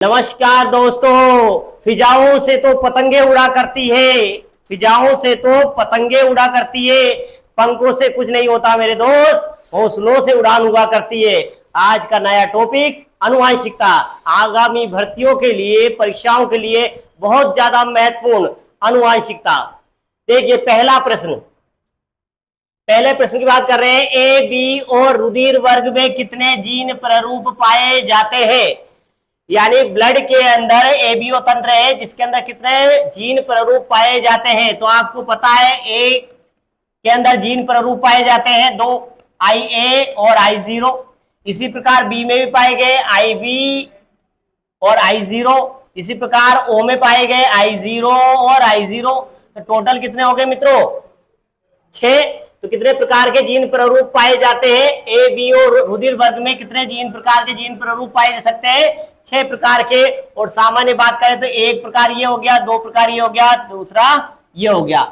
नमस्कार दोस्तों। फिजाओं से तो पतंगे उड़ा करती है, फिजाओं से तो पतंगे उड़ा करती है, पंखों से कुछ नहीं होता मेरे दोस्त, हौसलों से उड़ान हुआ करती है। आज का नया टॉपिक आनुवंशिकता, आगामी भर्तियों के लिए, परीक्षाओं के लिए बहुत ज्यादा महत्वपूर्ण आनुवंशिकता। देखिए पहले प्रश्न की बात कर रहे हैं। ए, बी और रुधिर वर्ग में कितने जीन प्ररूप पाए जाते हैं? यानी ब्लड के अंदर एबीओ तंत्र है जिसके अंदर कितने जीन प्ररूप पाए जाते हैं। तो आपको पता है ए के अंदर जीन प्ररूप पाए जाते हैं 2, IA और I0। इसी प्रकार बी में भी पाए गए IB और I0। इसी प्रकार ओ में पाए गए I0 और I0। तो टोटल कितने हो गए मित्रों? 6। तो कितने प्रकार के जीन प्ररूप पाए जाते हैं? ए, बी और रुधिर वर्ग में कितने जीन प्रकार के जीन प्ररूप पाए जा सकते हैं? 6 प्रकार के। और सामान्य बात करें तो एक प्रकार ये हो गया, 2 प्रकार ये हो गया, दूसरा ये हो गया।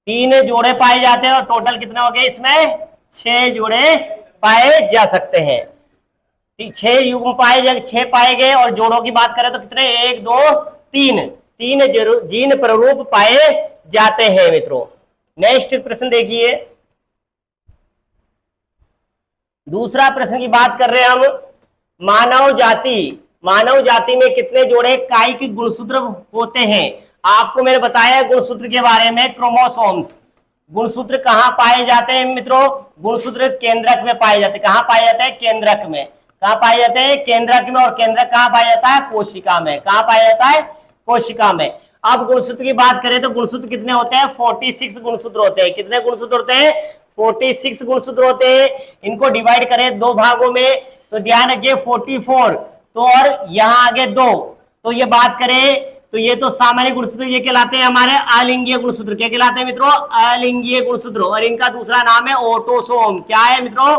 3 जोड़े पाए जाते हैं और टोटल कितने हो गए? इसमें 6 जोड़े पाए जा सकते हैं। 6 युग्म छह पाए गए। और जोड़ों की बात करें तो कितने? 1, 2, 3 जीन प्ररूप पाए जाते हैं मित्रों। नेक्स्ट प्रश्न देखिए। दूसरा प्रश्न की बात कर रहे हैं हम। मानव जाति में कितने जोड़े कायिक गुणसूत्र होते हैं? आपको मैंने बताया गुणसूत्र के बारे में, क्रोमोसोम्स। गुणसूत्र कहां पाए जाते हैं मित्रों? गुणसूत्र केंद्रक में पाए जाते हैं। कहां पाए जाते हैं? केंद्रक में। कहां पाए जाते हैं? केंद्रक में। और केंद्रक कहां पाया जाता है? कोशिका में। कहां पाया जाता है? कोशिका में। अब गुणसूत्र की बात करें तो गुणसूत्र कितने होते हैं? 46 गुणसूत्र होते हैं। कितने गुणसूत्र होते हैं? 46 गुणसूत्र होते हैं। इनको डिवाइड करें 2 भागों में तो ध्यान रखिए 44। तो और यहां आगे 2। तो ये बात करें तो ये तो सामान्य गुणसूत्र, ये कहलाते हैं हमारे अलिंगीय गुणसूत्र। क्या कहलाते हैं मित्रों? अलिंगीय गुणसूत्र। और इनका दूसरा नाम है ऑटोसोम। क्या है मित्रों?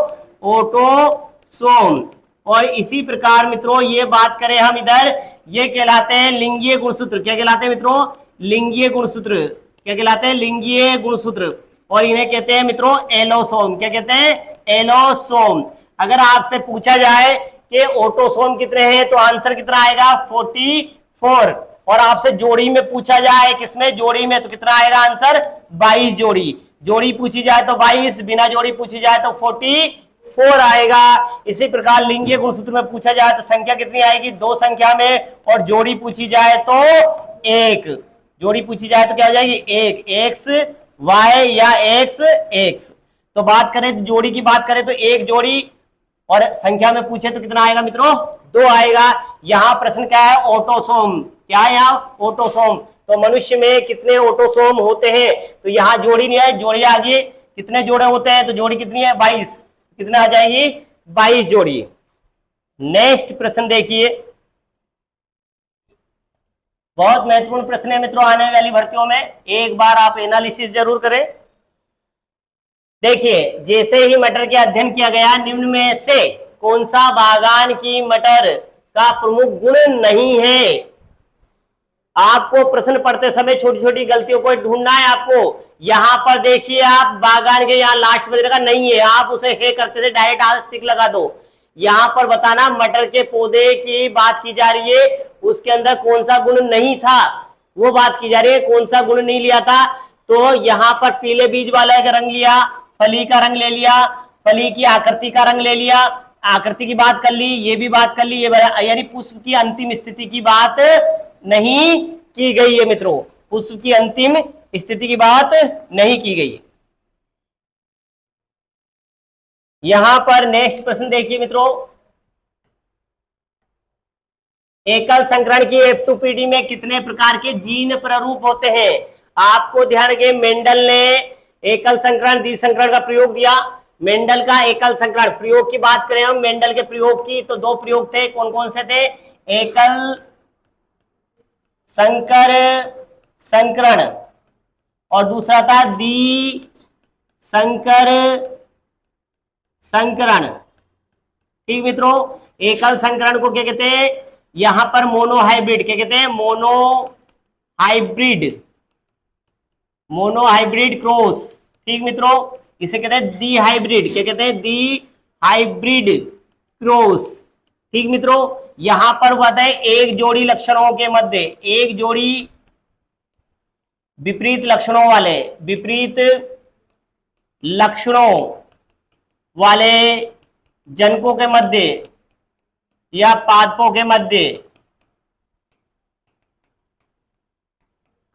ऑटोसोम। और इसी प्रकार मित्रों ये बात करें हम इधर, ये कहलाते हैं लिंगीय गुणसूत्र। क्या कहलाते हैं मित्रों? लिंगीय गुणसूत्र। क्या कहलाते हैं? लिंगीय गुणसूत्र। और इन्हें कहते हैं मित्रों एलोसोम। क्या कहते हैं? एलोसोम। अगर आपसे पूछा जाए कि ऑटोसोम कितने हैं तो आंसर कितना आएगा? 44। और आपसे जोड़ी में पूछा जाए, किसमें? जोड़ी में, तो कितना आएगा आंसर? 22 जोड़ी। जोड़ी पूछी जाए तो 22, बिना जोड़ी पूछी जाए तो 44 आएगा। इसी प्रकार लिंगीय गुणसूत्र में पूछा जाए तो संख्या कितनी आएगी? 2 संख्या में। और जोड़ी पूछी जाए तो 1। जोड़ी पूछी जाए तो क्या हो जाएगी? 1 x y या x। तो बात करें जोड़ी की बात करें तो 1 जोड़ी, और संख्या में पूछे तो कितना आएगा मित्रों? 2 आएगा। यहां प्रश्न क्या है? ऑटोसोम। क्या है यहाँ? ऑटोसोम। तो मनुष्य में कितने ऑटोसोम होते हैं? तो यहाँ जोड़ी नहीं है, जोड़ी आगे कितने जोड़े होते हैं? तो जोड़ी कितनी है? 22। कितना आ जाएगी? 22 जोड़ी। नेक्स्ट प्रश्न देखिए। बहुत महत्वपूर्ण प्रश्न है मित्रों आने वाली भर्तियों में, एक बार आप एनालिसिस जरूर करें। देखिए, जैसे ही मटर के अध्ययन किया गया, निम्न में से कौन सा बागान की मटर का प्रमुख गुण नहीं है? आपको प्रश्न पढ़ते समय छोटी छोटी गलतियों को ढूंढना है आपको। यहां पर देखिए, आप बागान के यहाँ लास्ट में देखा नहीं है, आप उसे हे करते थे, डायरेक्ट आज टिक लगा दो। यहां पर बताना मटर के पौधे की बात की जा रही है, उसके अंदर कौन सा गुण नहीं था वो बात की जा रही है। कौन सा गुण नहीं लिया था? तो यहां पर पीले बीज वाला का रंग लिया, फली का रंग ले लिया, फली की आकृति का रंग ले लिया, आकृति की बात कर ली, ये भी बात कर ली, ये यानी पुष्प की अंतिम स्थिति की बात नहीं की गई है मित्रों। पुष्प की अंतिम स्थिति की बात नहीं की गई। यहां पर नेक्स्ट प्रश्न देखिए मित्रों। एकल संकरण की F2PD में कितने प्रकार के जीन प्ररूप होते हैं? आपको ध्यान रखिए, मेंडल ने एकल संकरण द्विसंकरण का प्रयोग दिया। मेंडल का एकल संकरण प्रयोग की बात करें हम, मेंडल के प्रयोग की, तो 2 प्रयोग थे। कौन कौन से थे? एकल संकर संकरण और दूसरा था द्विसंकर संकरण। ठीक मित्रों, एकल संकरण को क्या कहते हैं? यहां पर मोनोहाइब्रिड। क्या कहते हैं? Monohybrid cross. ठीक मित्रों, इसे कहते हैं दी हाइब्रिड। क्या कहते हैं? दी हाइब्रिड क्रॉस। ठीक मित्रों, यहां पर बताए एक जोड़ी लक्षणों के मध्य, एक जोड़ी विपरीत लक्षणों वाले जनकों के मध्य या पादपों के मध्य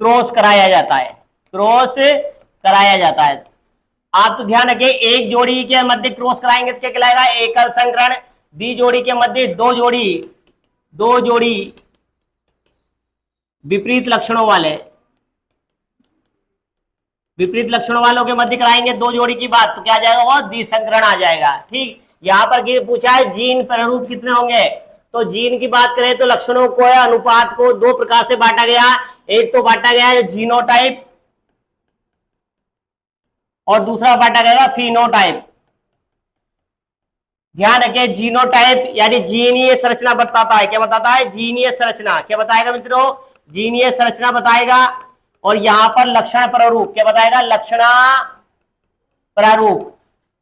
क्रॉस कराया जाता है, क्रॉस कराया जाता है। आप तो ध्यान रखिए, एक जोड़ी के मध्य क्रॉस कराएंगे तो क्या कहलाएगा, एकल संकरण। दी जोड़ी के मध्य दो जोड़ी विपरीत लक्षणों वालों के मध्य कराएंगे दो जोड़ी की बात, तो क्या आ जाएगा, वो द्विसंकरण आ जाएगा। ठीक, यहां पर पूछा है जीन प्रारूप कितने होंगे, तो जीन की बात करें तो लक्षणों को या अनुपात को दो प्रकार से बांटा गया। एक तो बांटा गया है जीनोटाइप और दूसरा बांटा गया फिनोटाइप। ध्यान रखिए, जीनोटाइप यानी जीनीय संरचना बताता है। क्या बताता है, जीनीय संरचना। क्या बताएगा मित्रों, जीनीय संरचना बताएगा। और यहां पर लक्षण प्रारूप क्या बताएगा, लक्षणा प्रारूप।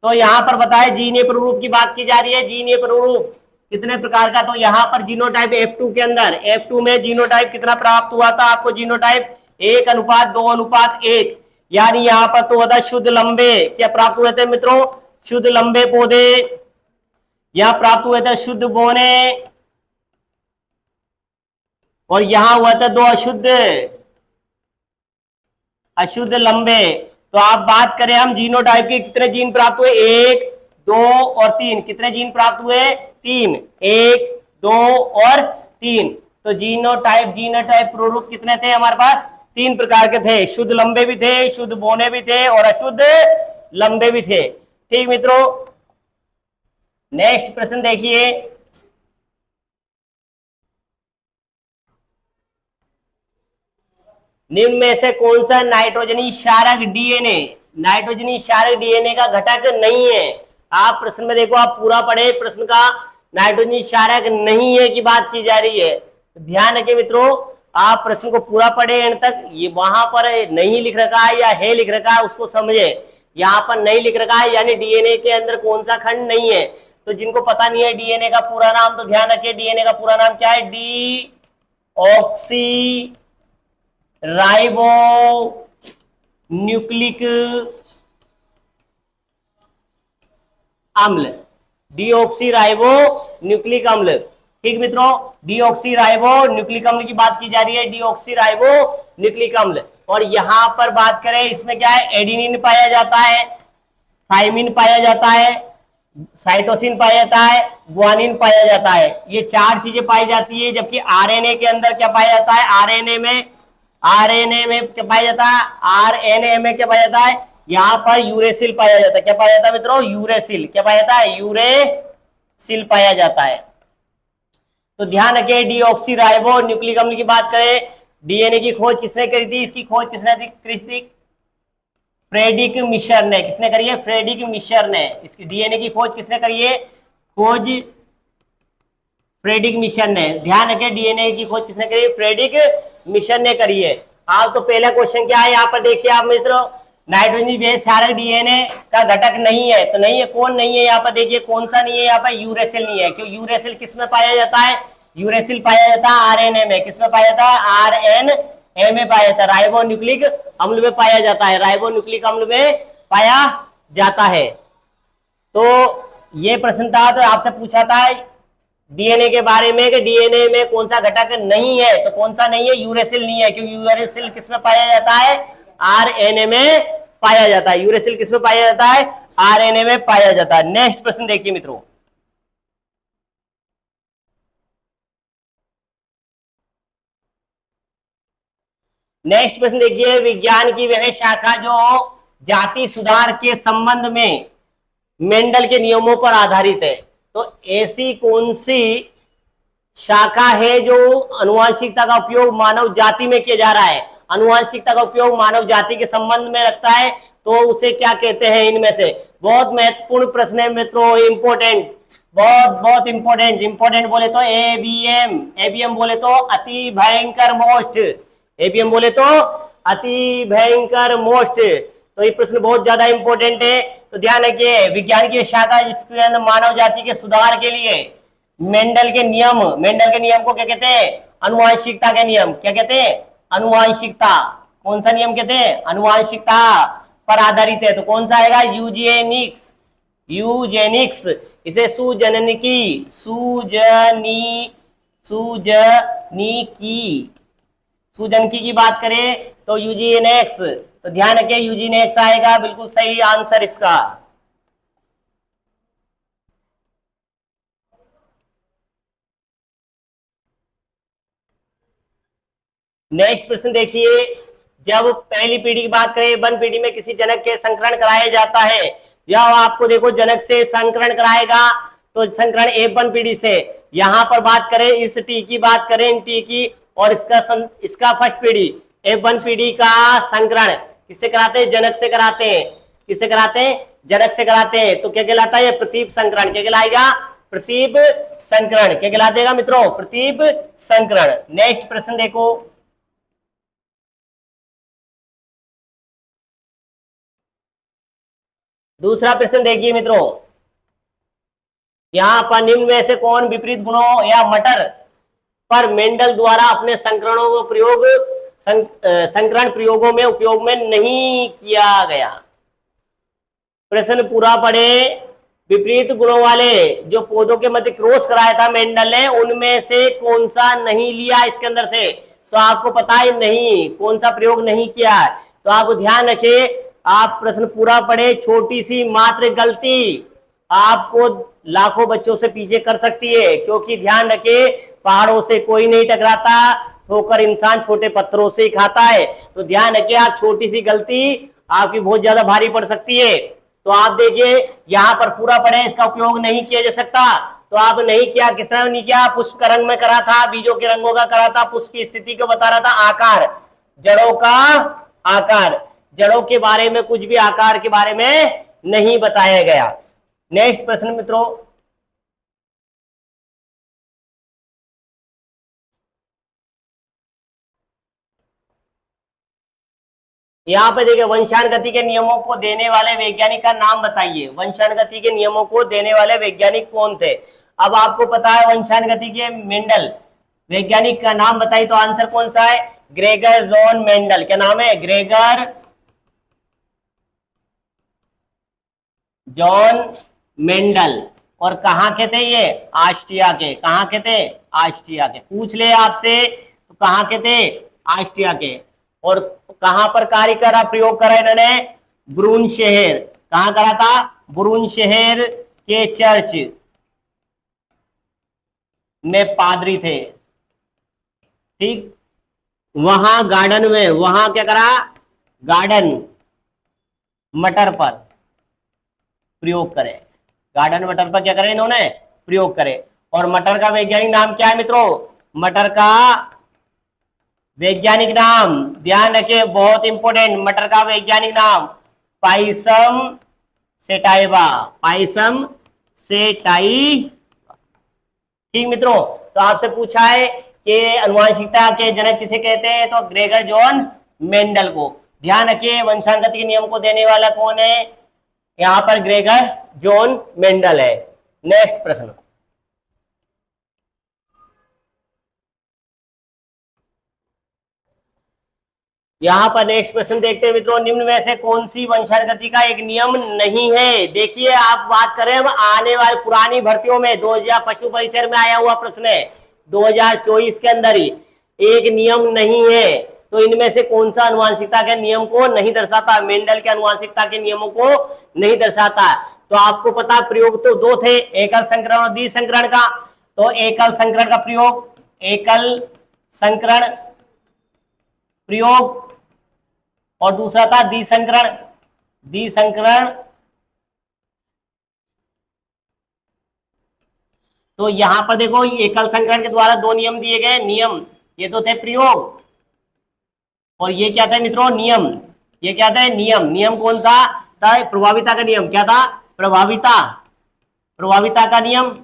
तो यहां पर बताए जीनीय प्रारूप की बात की जा रही है। जीनीय प्रारूप कितने प्रकार का, तो यहां पर जीनोटाइप F2 के अंदर, F2 में जीनोटाइप कितना प्राप्त हुआ था आपको, जीनोटाइप 1:2:1, यानी यहां पर तो होता शुद्ध लंबे, क्या प्राप्त हुए थे मित्रों, शुद्ध लंबे पौधे। यहां प्राप्त हुए थे शुद्ध बोने, और यहां हुआ था दो अशुद्ध लंबे। तो आप बात करें हम जीनोटाइप के कितने जीन प्राप्त हुए, 1, 2 और 3। कितने जीन प्राप्त हुए, 3, 1, 2 और 3। तो जीनोटाइप प्रारूप कितने थे हमारे पास, 3 प्रकार के थे। शुद्ध लंबे भी थे, शुद्ध बोने भी थे और अशुद्ध लंबे भी थे। ठीक मित्रों, नेक्स्ट प्रश्न देखिए। निम्न में से कौन सा नाइट्रोजनी क्षारक डीएनए का घटक नहीं है। आप प्रश्न में देखो, आप पूरा पढ़े, प्रश्न का नाइट्रोजनी क्षारक नहीं है की बात की जा रही है। तो ध्यान रखिए मित्रों, आप प्रश्न को पूरा पढ़े एंड तक। ये वहां पर नहीं लिख रखा है या है लिख रखा है उसको समझे। यहाँ पर नहीं लिख रखा है यानी डीएनए के अंदर कौन सा खंड नहीं है। तो जिनको पता नहीं है डीएनए का पूरा नाम, तो ध्यान रखिए डीएनए का पूरा नाम क्या है, डीऑक्सी राइबो न्यूक्लिक अम्ल, डीऑक्सी राइबो न्यूक्लिक अम्ल। ठीक मित्रों, डीऑक्सी राइबो न्यूक्लिक अम्ल की बात की जा रही है, डीऑक्सी राइबो न्यूक्लिक अम्ल। और यहां पर बात करें, इसमें क्या है, एडिनिन पाया जाता है, थाइमिन पाया जाता है, साइटोसिन पाया जाता है, ग्वानिन पाया जाता है। ये 4 चीजें पाई जाती है। जबकि आरएनए के अंदर क्या पाया जाता है, आरएनए में क्या पाया जाता है, आरएनए में क्या पाया जाता है, यहां पर यूरेसिल पाया जाता है। क्या पाया जाता है मित्रों, यूरेसिल। क्या पाया जाता है, यूरेसिल पाया जाता है। तो ध्यान रखिए, डीऑक्सी राइबो न्यूक्लिक अम्ल की बात करें, डीएनए की खोज किसने करी थी, इसकी खोज किसने करी थी, फ्रेडरिक मिशर ने। किसने करी है, फ्रेडरिक मिशर ने। इसकी डीएनए की खोज किसने करी है, खोज फ्रेडरिक मिशर ने। ध्यान रखिए, डीएनए की खोज किसने करी है, फ्रेडरिक मिशर ने करी है। आप तो पहला क्वेश्चन क्या है, यहाँ पर देखिए आप मित्रों, नाइट्रोजन बेस क्षारक डीएनए का घटक नहीं है। तो नहीं है, कौन नहीं है, यहाँ पर देखिए कौन सा नहीं है, यहाँ पर यूरेसिल नहीं है। क्यों, यूरेसिल किस में पाया जाता है, यूरेसिल पाया जाता है आरएनए में। किस में पाया जाता है, आरएनए में पाया जाता है, राइबो न्यूक्लिक अम्ल में पाया जाता है, राइबो न्यूक्लिक अम्ल में पाया जाता है। तो ये प्रश्न था, तो आपसे पूछा था डीएनए के बारे में कि डीएनए में कौन सा घटक नहीं है। तो कौन सा नहीं है, यूरेसिल नहीं है। क्योंकि यूरेसिल किस में पाया जाता है, आरएनए में पाया जाता है। यूरेसिल किस में पाया जाता है, आरएनए में पाया जाता है। नेक्स्ट प्रश्न देखिए मित्रों, नेक्स्ट प्रश्न देखिए, विज्ञान की वह शाखा जो जाति सुधार के संबंध में मेंडल के नियमों पर आधारित है। तो ऐसी कौन सी शाखा है जो अनुवांशिकता का उपयोग मानव जाति में किया जा रहा है, अनुवांशिकता का उपयोग मानव जाति के संबंध में रखता है, तो उसे क्या कहते हैं। इनमें से बहुत महत्वपूर्ण प्रश्न है मित्रों, इंपोर्टेंट, बहुत इंपोर्टेंट बोले तो एबीएम बोले तो अति भयंकर मोस्ट, एबीएम बोले तो अति भयंकर मोस्ट। तो ये प्रश्न बहुत ज्यादा इंपॉर्टेंट है। तो ध्यान रखिए, विज्ञान की शाखा जिसके अंदर मानव जाति के सुधार के लिए मेंडल के नियम को क्या कहते हैं? अनुवांशिकता के नियम। क्या कहते हैं? अनुवांशिकता। कौन सा नियम कहते हैं? अनुवांशिकता पर आधारित है, तो कौन सा आएगा? यूजेनिक्स। यूजेनिक्स। इसे सुजननिकी, सुजनकी की बात करें तो यूजीनेक्स। तो ध्यान रखिए यूजीनेक्स आएगा बिल्कुल सही आंसर इसका। नेक्स्ट प्रश्न देखिए, जब पहली पीढ़ी की बात करें, वन पीढ़ी में किसी जनक के संकरण कराया जाता है, जब आपको देखो जनक से संकरण कराएगा तो संकरण F1 पीढ़ी से। यहां पर बात करें इस टी की, बात करें इन टी की, और इसका फर्स्ट पीढ़ी F1 पीढ़ी का संकरण किससे कराते हैं? जनक से कराते हैं। किससे कराते हैं? जनक से कराते हैं। तो क्या कहलाता है? प्रतीप संकरण। क्या कहलाएगा? प्रतीप संकरण। क्या कहला देगा मित्रों? प्रतीप संकरण। नेक्स्ट प्रश्न देखो, दूसरा प्रश्न देखिए मित्रों, यहां पर निम्न में से कौन विपरीत गुणों या मटर पर मेंडल द्वारा अपने संकरणों को संकरण प्रयोगों में उपयोग में नहीं किया गया? प्रश्न पूरा पढ़े। विपरीत गुणों वाले जो पौधों के मध्य क्रॉस कराया था मेंडल ने, उनमें से कौन सा नहीं लिया इसके अंदर से? तो आपको पता है नहीं कौन सा प्रयोग नहीं किया है। तो आप ध्यान रखिए, आप प्रश्न पूरा पढ़े। छोटी सी मात्र गलती आपको लाखों बच्चों से पीछे कर सकती है, क्योंकि ध्यान रखिए पहाड़ों से कोई नहीं टकराता, ठोकर इंसान छोटे पत्थरों से ही खाता है। तो ध्यान रखिए, आप छोटी सी गलती आपकी बहुत ज्यादा भारी पड़ सकती है। तो आप देखिए यहां पर पूरा पढ़े, इसका उपयोग नहीं किया जा सकता। तो आप नहीं किया, किस तरह नहीं किया? पुष्प का रंग में करा था, बीजों के रंगों का करा था, पुष्प की स्थिति को बता रहा था, आकार, जड़ों का आकार, जड़ों के बारे में कुछ भी आकार के बारे में नहीं बताया गया। नेक्स्ट प्रश्न मित्रों, यहां पे देखिए, वंशानुगति के नियमों को देने वाले वैज्ञानिक का नाम बताइए। वंशानुगति के नियमों को देने वाले वैज्ञानिक कौन थे? अब आपको पता है वंशानुगति के मेंडल वैज्ञानिक का नाम बताइए, तो आंसर कौन सा है? Gregor John Mendel. क्या नाम है? Gregor John Mendel. और कहां के थे ये? ऑस्ट्रिया के। कहां के थे? ऑस्ट्रिया के। पूछ ले आपसे तो कहां के थे? ऑस्ट्रिया के। और कहां पर कार्य करा, प्रयोग करा इन्होंने? ब्रून शहर। कहां करा था? ब्रून शहर के चर्च में पादरी थे, ठीक। वहां गार्डन में, वहां क्या करा? गार्डन मटर पर प्रयोग करे। गार्डन मटर पर क्या करे इन्होंने? प्रयोग करे। और मटर का वैज्ञानिक नाम क्या है मित्रों? मटर का वैज्ञानिक नाम ध्यान रखिए, बहुत इंपॉर्टेंट, मटर का वैज्ञानिक नाम पाइसम सेटाइवा। पाइसम सेटाई, ठीक मित्रों। तो आपसे पूछा है कि अनुवांशिकता के जनक किसे कहते हैं? तो ग्रेगर जॉन मेंडल को। ध्यान रखिए वंशानुगति के नियम को देने वाला कौन है? यहां पर ग्रेगर जॉन मेंडल है। नेक्स्ट प्रश्न, यहां पर नेक्स्ट प्रश्न देखते हैं मित्रों, निम्न में से कौन सी वंशानुगति का एक नियम नहीं है? देखिए आप बात करें हम आने वाली पुरानी भर्तियों में, 2000 पशु परिचर में आया हुआ प्रश्न है, 2024 के अंदर ही एक नियम नहीं है। तो इनमें से कौन सा अनुवांशिकता के नियम को नहीं दर्शाता? मेंडल के अनुवांशिकता के नियमों को नहीं दर्शाता। तो आपको पता प्रयोग तो दो थे, एकल संकरण और द्विसंकरण का। तो एकल संकरण का प्रयोग, एकल संकरण प्रयोग, और दूसरा था द्विसंकरण। द्विसंकरण, तो यहां पर देखो एकल संकरण के द्वारा दो नियम दिए गए। नियम ये तो थे प्रयोग, और ये क्या था मित्रों? नियम। ये क्या था? नियम। नियम कौन था? प्रभाविता का नियम। क्या था? प्रभाविता, प्रभाविता का नियम।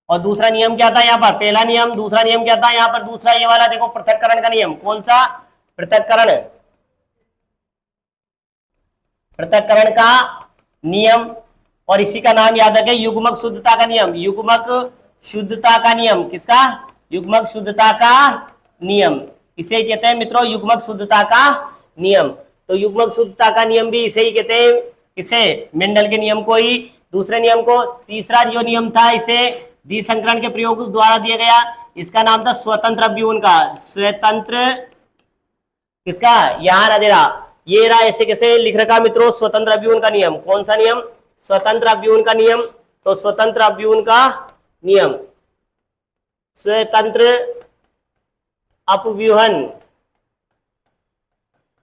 और दूसरा नियम क्या था यहाँ पर? पहला नियम। दूसरा नियम क्या था यहाँ पर? दूसरा ये वाला देखो, पृथक्करण का नियम। कौन सा? पृथक्करण, पृथक्करण का नियम। और इसी का नाम याद रखें युग्मक शुद्धता का नियम। युग्मक शुद्धता का नियम किसका? युग्मक शुद्धता का नियम, इसे कहते हैं मित्रों युग्मक शुद्धता का नियम। तो युग्मक शुद्धता का नियम भी इसे ही कहते हैं, इसे मेंडल के नियम को ही। दूसरे नियम को, तीसरा जो नियम था इसे द्विसंकरण के प्रयोग द्वारा दिया गया, इसका नाम था स्वतंत्र अव्यूहन का। स्वतंत्र किसका? यहां ना दे रहा, ये रहा, ऐसे कैसे लिख रखा मित्रों, स्वतंत्र अव्यूहन का नियम। कौन सा नियम? स्वतंत्र अव्यूहन का नियम। तो स्वतंत्र अव्यूहन का नियम, स्वतंत्र अपव्यूहन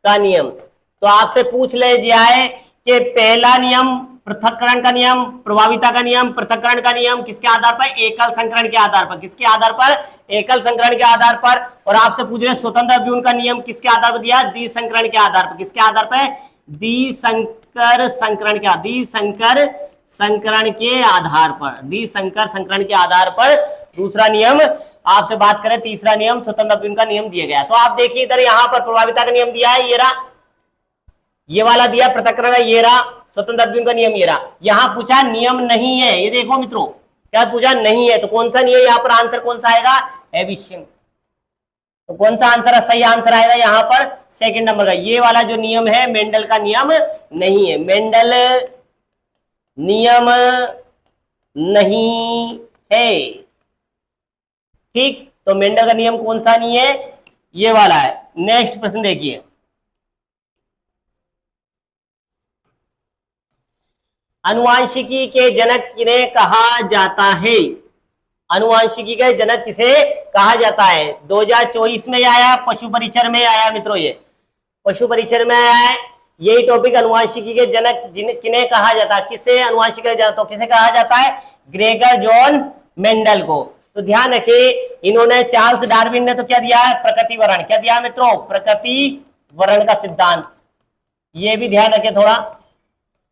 का नियम। तो आपसे पूछ ले जाए कि पहला नियम पृथक्करण का नियम, प्रभाविता का नियम, पृथक्करण का नियम किसके आधार पर? एकल संकरण के आधार पर। किसके आधार पर? एकल संकरण के आधार पर। और आपसे पूछ रहे स्वतंत्र अव्यूहन का नियम किसके आधार पर दिया? द्विसंकरण के आधार पर। किसके आधार पर? द्विसंकर संकरण के, द्विसंकर संकरण के आधार पर, द्विसंकर संकरण के आधार पर। दूसरा नियम आपसे बात करें, तीसरा नियम स्वतंत्र अव्यूहन का नियम दिया गया। तो आप देखिए इधर यहां पर प्रभाविता का नियम दिया है, ये रहा, ये वाला दिया पृथक्करण का, ये रहा स्वतंत्र अव्यूहन का नियम, ये रहा। यहां पूछा नियम नहीं है, ये देखो मित्रों क्या पूछा? नहीं है। तो कौन सा नहीं है? यहां पर आंसर कौन सा आएगा? एविशियन। तो कौन सा आंसर सही आंसर आएगा यहां पर? सेकंड नंबर का, ये वाला जो नियम है मेंडल का नियम नहीं है, मेंडल नियम नहीं है। ठीक, तो मेंडल का नियम कौन सा नहीं है? ये वाला है। नेक्स्ट प्रश्न देखिए, अनुवांशिकी के जनक किन्हें कहा जाता है? अनुवांशिकी के जनक किसे कहा जाता है? 2024 में आया, पशु परिचर में आया मित्रों, ये पशु परिचर में आया है यही टॉपिक, अनुवांशिकी के जनक किन्हें कहा जाता है? किसे अनुवांशिकी का जनक, तो किसे कहा जाता है? ग्रेगर जॉन मेंडल को। तो ध्यान रखिए, इन्होंने, चार्ल्स डार्विन ने तो क्या दिया है? प्रकृति वर्ण। क्या दिया मित्रों? प्रकृति वर्ण का सिद्धांत, ये भी ध्यान रखे थोड़ा।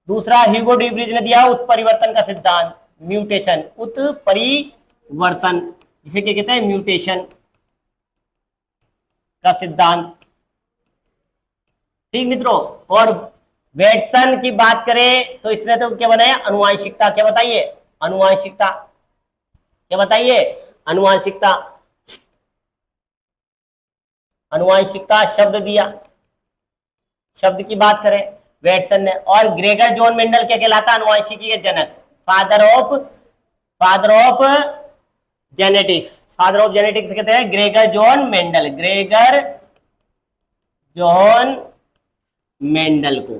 दूसरा ह्यूगो ड्यूब्रिज ने दिया उत्परिवर्तन का सिद्धांत, म्यूटेशन, उत्परिवर्तन, जिसे क्या कहते हैं? म्यूटेशन का सिद्धांत। ठीक मित्रों, और वेटसन की बात करें तो इसने तो क्या बनाया? अनुवांशिकता। क्या बताइए? अनुवांशिकता। क्या बताइए? अनुवांशिकता। अनुवांशिकता शब्द दिया, शब्द की बात करें वेटसन ने। और ग्रेगर जॉन मेंडल क्या कहलाता? अनुवांशिकी के जनक, father of genetics. Father of genetics कहते हैं Gregor John Mendel, Gregor John Mendel को।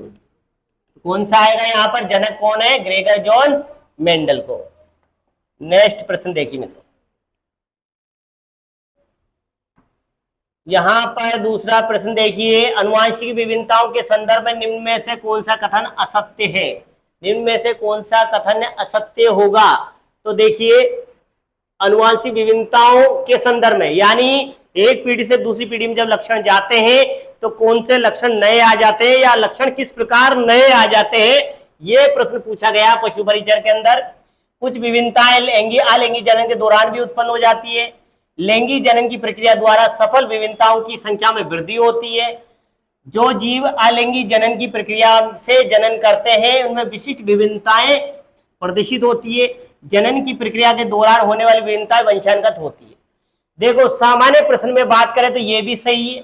कौन सा आएगा यहां पर? जनक कौन है? ग्रेगर जॉन मेंडल को। नेक्स्ट प्रश्न देखिए मित्रों, यहां पर दूसरा प्रश्न देखिए, अनुवांशिक विभिन्नताओं के संदर्भ में निम्न में से कौन सा कथन असत्य है? निम्न में से कौन सा कथन असत्य होगा? तो देखिए, अनुवांशिक विभिन्नताओं के संदर्भ में, यानी एक पीढ़ी से दूसरी पीढ़ी में जब लक्षण जाते हैं तो कौन से लक्षण नए आ जाते हैं, या लक्षण किस प्रकार नए आ जाते हैं, ये प्रश्न पूछा गया पशु परिचर के अंदर। कुछ विभिन्नताएं अलिंगी जनन के दौरान भी उत्पन्न हो जाती है। लैंगिक जनन की प्रक्रिया द्वारा सफल विभिन्नताओं की संख्या में वृद्धि होती है। जो जीव अलिंगी जनन की प्रक्रिया से जनन करते हैं उनमें विशिष्ट विभिन्नताएं प्रदर्शित होती है। जनन की प्रक्रिया के दौरान होने वाली विभिन्नताएं वंशानुगत होती है। देखो, सामान्य प्रश्न में बात करें तो ये भी सही है,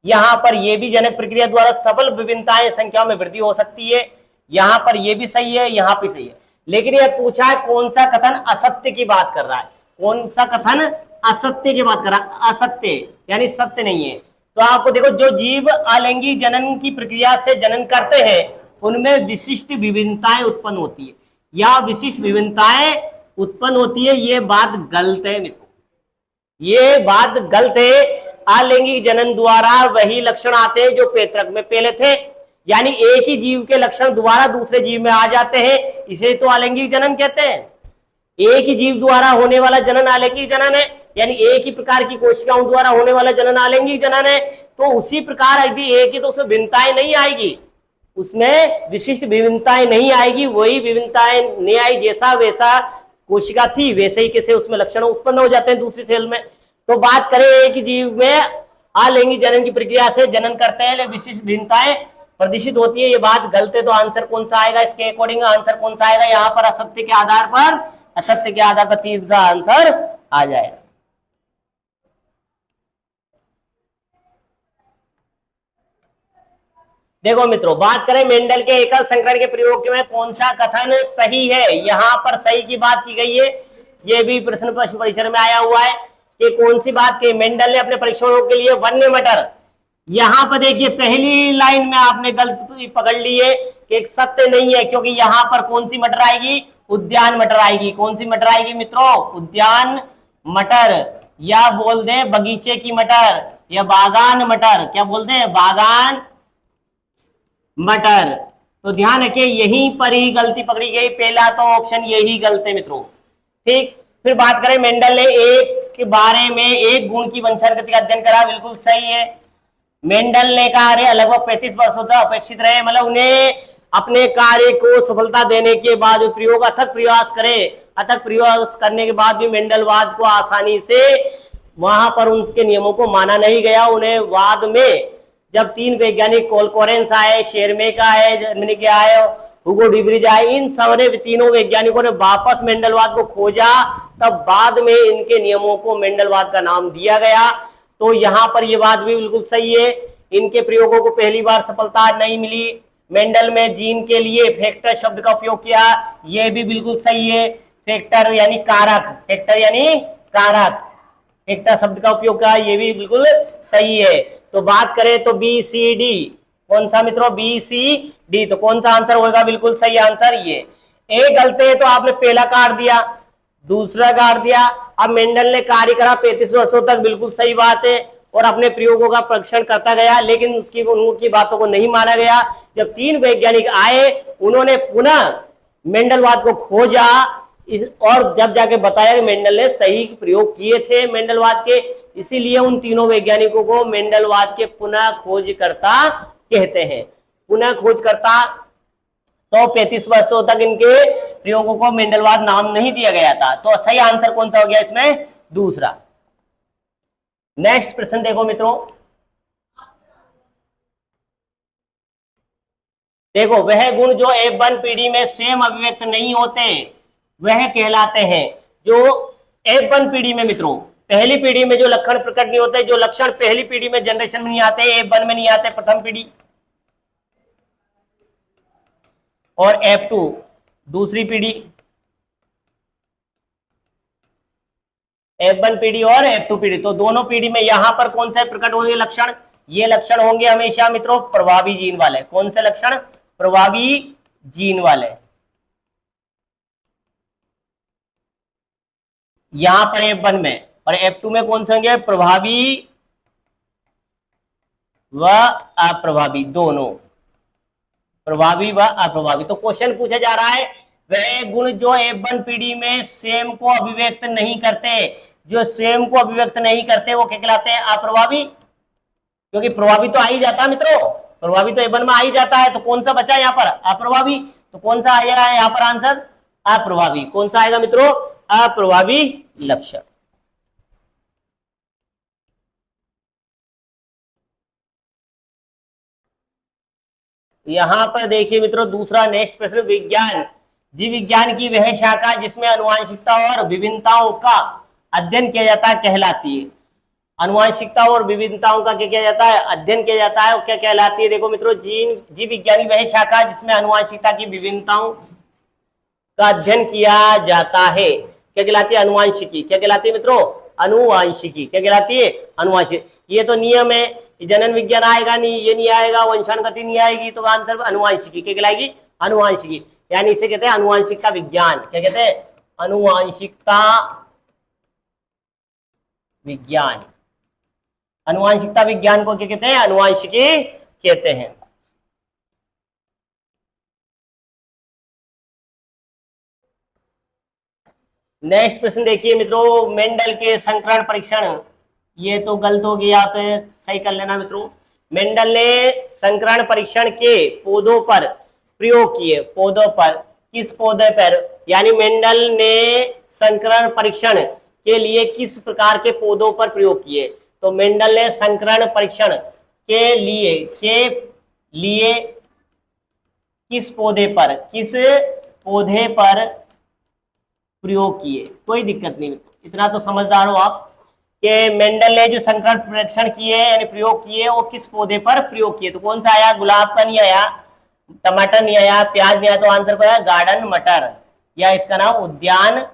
यहां पर ये भी जनक प्रक्रिया द्वारा सफल विभिन्नताएं संख्या में वृद्धि हो सकती है, यहां पर ये भी सही है, यहां भी सही है। लेकिन यह पूछा है कौन सा कथन असत्य की बात कर रहा है? कौन सा कथन असत्य की बात कर रहा है? असत्य यानी सत्य नहीं है। तो आपको देखो, जो जीव अलिंगी जनन की प्रक्रिया से जनन करते हैं उनमें विशिष्ट विभिन्नताएं उत्पन्न होती है, या विशिष्ट विभिन्नताएं उत्पन्न होती है, ये बात गलत है मित्रों, ये बात गलत है। अलिंगिक जनन द्वारा वही लक्षण आते हैं जो पैतृक में पहले थे, यानी एक ही जीव के लक्षण दोबारा दूसरे जीव में आ जाते हैं, इसे तो अलिंगिक जनन कहते हैं। एक ही जीव द्वारा होने वाला जनन अलिंगिक जनन है, यानी एक ही प्रकार की कोशिकाओं द्वारा होने वाला जनन अलिंगिक जनन है। तो उसी प्रकार यदि एक ही, तो उसमें भिन्नताएं नहीं आएगी, उसमें विशिष्ट विभिन्नताएं नहीं आएगी, वही विभिन्नताएं नहीं आई, जैसा वैसा कोशिका थी वैसे ही कैसे उसमें लक्षण उत्पन्न हो जाते हैं दूसरी सेल में। तो बात करें एक ही जीव में अलिंगिक जनन की प्रक्रिया से जनन करते हैं, विशिष्ट भिन्नताएं प्रदूषित होती है, ये बात गलत है। तो आंसर कौन सा आएगा, इसके अकॉर्डिंग आंसर कौन सा आएगा यहाँ पर, असत्य के आधार पर, असत्य के आधार पर तीसरा आंसर आ जाएगा। देखो मित्रों, बात करें मेंडल के एकल संकरण के प्रयोग में कौन सा कथन सही है, यहां पर सही की बात की गई है। यह भी प्रश्न परीक्षण में आया हुआ है कि कौन सी बात की, मेंडल ने अपने परीक्षणों के लिए वन्य मटर, यहां पर देखिए पहली लाइन में आपने गलत पकड़ ली है कि एक सत्य नहीं है, क्योंकि यहां पर कौन सी मटर आएगी, उद्यान मटर आएगी। कौन सी मटर आएगी मित्रों, उद्यान मटर, या बोल दे बगीचे की मटर, या बागान मटर, क्या बोलते हैं, बागान मटर। तो ध्यान रखिए यहीं पर ही गलती पकड़ी गई, पहला तो ऑप्शन यही गलत है मित्रों। ठीक, फिर बात करें मेंडल ने एक के बारे में एक गुण की वंशानुगति का अध्ययन करा, बिल्कुल सही है। मेंडल ने कार्य लगभग 35 वर्षों तक अपेक्षित रहे, मतलब उन्हें अपने कार्य को सफलता देने के बाद प्रयोग अथक प्रयास करे, अथक प्रयास करने के बाद भी मेंडलवाद को आसानी से वहां पर उनके नियमों को माना नहीं गया। उन्हें बाद में जब 3 वैज्ञानिक कोलकोरेंस आए, शेरमेक आए, जर्मनी के आए, हुगो डिब्रिज आए, इन सबने तीनों वैज्ञानिकों ने वापस मेंडलवाद को खोजा, तब बाद में इनके नियमों को मेंडलवाद का नाम दिया गया। तो यहां पर यह बात भी बिल्कुल सही है, इनके प्रयोगों को पहली बार सफलता नहीं मिली। मेंडल में जीन के लिए फैक्टर शब्द का उपयोग किया, यह भी बिल्कुल सही है। फैक्टर यानी कारक, फैक्टर यानी कारक, फैक्टर शब्द का उपयोग किया, यह भी बिल्कुल सही है। तो बात करें तो बी सी डी, कौन सा मित्रों, बी सी डी, तो कौन सा आंसर होगा, बिल्कुल सही आंसर ये। ए गलत है तो आपने पहला काट दिया, दूसरा काट दिया। अब मेंडल ने कार्य करा 35 वर्षों तक, बिल्कुल सही बात है, और अपने प्रयोगों का परीक्षण करता गया, लेकिन उसकी उनकी बातों को नहीं माना गया। जब 3 वैज्ञानिक आए, उन्होंने पुनः मेंडलवाद को खोजा, और जब जाके बताया कि मेंडल ने सही प्रयोग किए थे मेंडलवाद के, इसीलिए उन तीनों वैज्ञानिकों को मेंडलवाद के पुनः खोजकर्ता कहते हैं। पुनः खोजकर्ता, तो 35 वर्षों तक इनके प्रयोगों को मेंडलवाद नाम नहीं दिया गया था। तो सही आंसर कौन सा हो गया इसमें, दूसरा। नेक्स्ट प्रश्न देखो मित्रों, देखो वह गुण जो F1 पीढ़ी में स्वयं अभिव्यक्त नहीं होते वह कहलाते हैं। जो F1 पीढ़ी में मित्रों, पहली पीढ़ी में जो लक्षण प्रकट नहीं होते, जो लक्षण पहली पीढ़ी में जनरेशन में नहीं आते, F1 में नहीं आते, प्रथम पीढ़ी, और F2 दूसरी पीढ़ी, F1 पीढ़ी और F2 पीढ़ी, तो दोनों पीढ़ी में यहां पर कौन से प्रकट होंगे लक्षण, ये लक्षण होंगे हमेशा मित्रों प्रभावी जीन वाले। कौन से लक्षण, प्रभावी जीन वाले। यहां पर F1 में, और F2 में कौन से होंगे, प्रभावी व अप्रभावी, दोनों प्रभावी व अप्रभावी। तो क्वेश्चन पूछा जा रहा है वह गुण जो F1 पीढ़ी में स्वयं को अभिव्यक्त नहीं करते, जो स्वयं को अभिव्यक्त नहीं करते वो क्या कहलाते हैं, अप्रभावी। क्योंकि प्रभावी तो आ ही जाता है मित्रों, प्रभावी तो F1 में आ ही जाता है, तो कौन सा बचा यहाँ पर, अप्रभावी। तो कौन सा आएगा यहाँ पर आंसर, अप्रभावी। कौन सा आएगा मित्रों, अप्रभावी लक्षण। यहां पर देखिए मित्रों दूसरा नेक्स्ट प्रश्न, विज्ञान, जीव विज्ञान की वह शाखा जिसमें आनुवंशिकता और विभिन्नताओं का अध्ययन किया जाता है कहलाती है। आनुवंशिकता और विभिन्नताओं का क्या किया जाता है, अध्ययन किया जाता है, और क्या कहलाती है, देखो मित्रों जीव विज्ञान की वह शाखा जिसमें आनुवंशिकता की विभिन्नताओं का अध्ययन किया जाता है, क्या कहलाती है, अनुवांशिकी। क्या कहलाती है मित्रों, अनुवांशिकी। क्या कहलाती है, अनुवांशिकी। ये तो नियम है, जनन विज्ञान आएगा नहीं, ये नहीं आएगा, वंशानुगति नहीं आएगी, तो आंसर अनुवांशिकी। क्या कहलाएगी, अनुवांशिकी। यानी इसे कहते हैं अनुवांशिकता विज्ञान। क्या कहते हैं, अनुवांशिकता विज्ञान। अनुवांशिकता विज्ञान को क्या कहते हैं, अनुवांशिकी कहते हैं। नेक्स्ट प्रश्न देखिए मित्रों, मेंडल के संकरण परीक्षण, ये तो गलत हो गया, आप सही कर लेना मित्रों। मेंडल ने संकरण परीक्षण के पौधों पर प्रयोग किए, पौधों पर, किस पौधे पर, यानी मेंडल ने संकरण परीक्षण के लिए किस प्रकार के पौधों पर प्रयोग किए। तो मेंडल ने संकरण परीक्षण के लिए के लिए किस पौधे पर प्रयोग किए। कोई दिक्कत नहीं, इतना तो समझदार हो आप कि मेंडल ने जो संकरण परीक्षण किए यानी प्रयोग किए वो किस पौधे पर प्रयोग किए। तो कौन सा आया, गुलाब का नहीं आया, टमाटर नहीं आया, प्याज नहीं आया, तो आंसर क्या है, गार्डन मटर, या इसका नाम उद्यान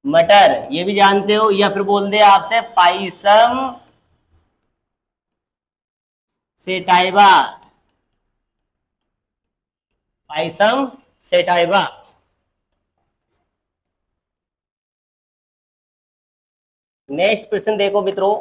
मटर, ये भी जानते हो। या फिर बोल दे आपसे Pisum sativa, Pisum sativa. Next प्रश्न देखो मित्रों,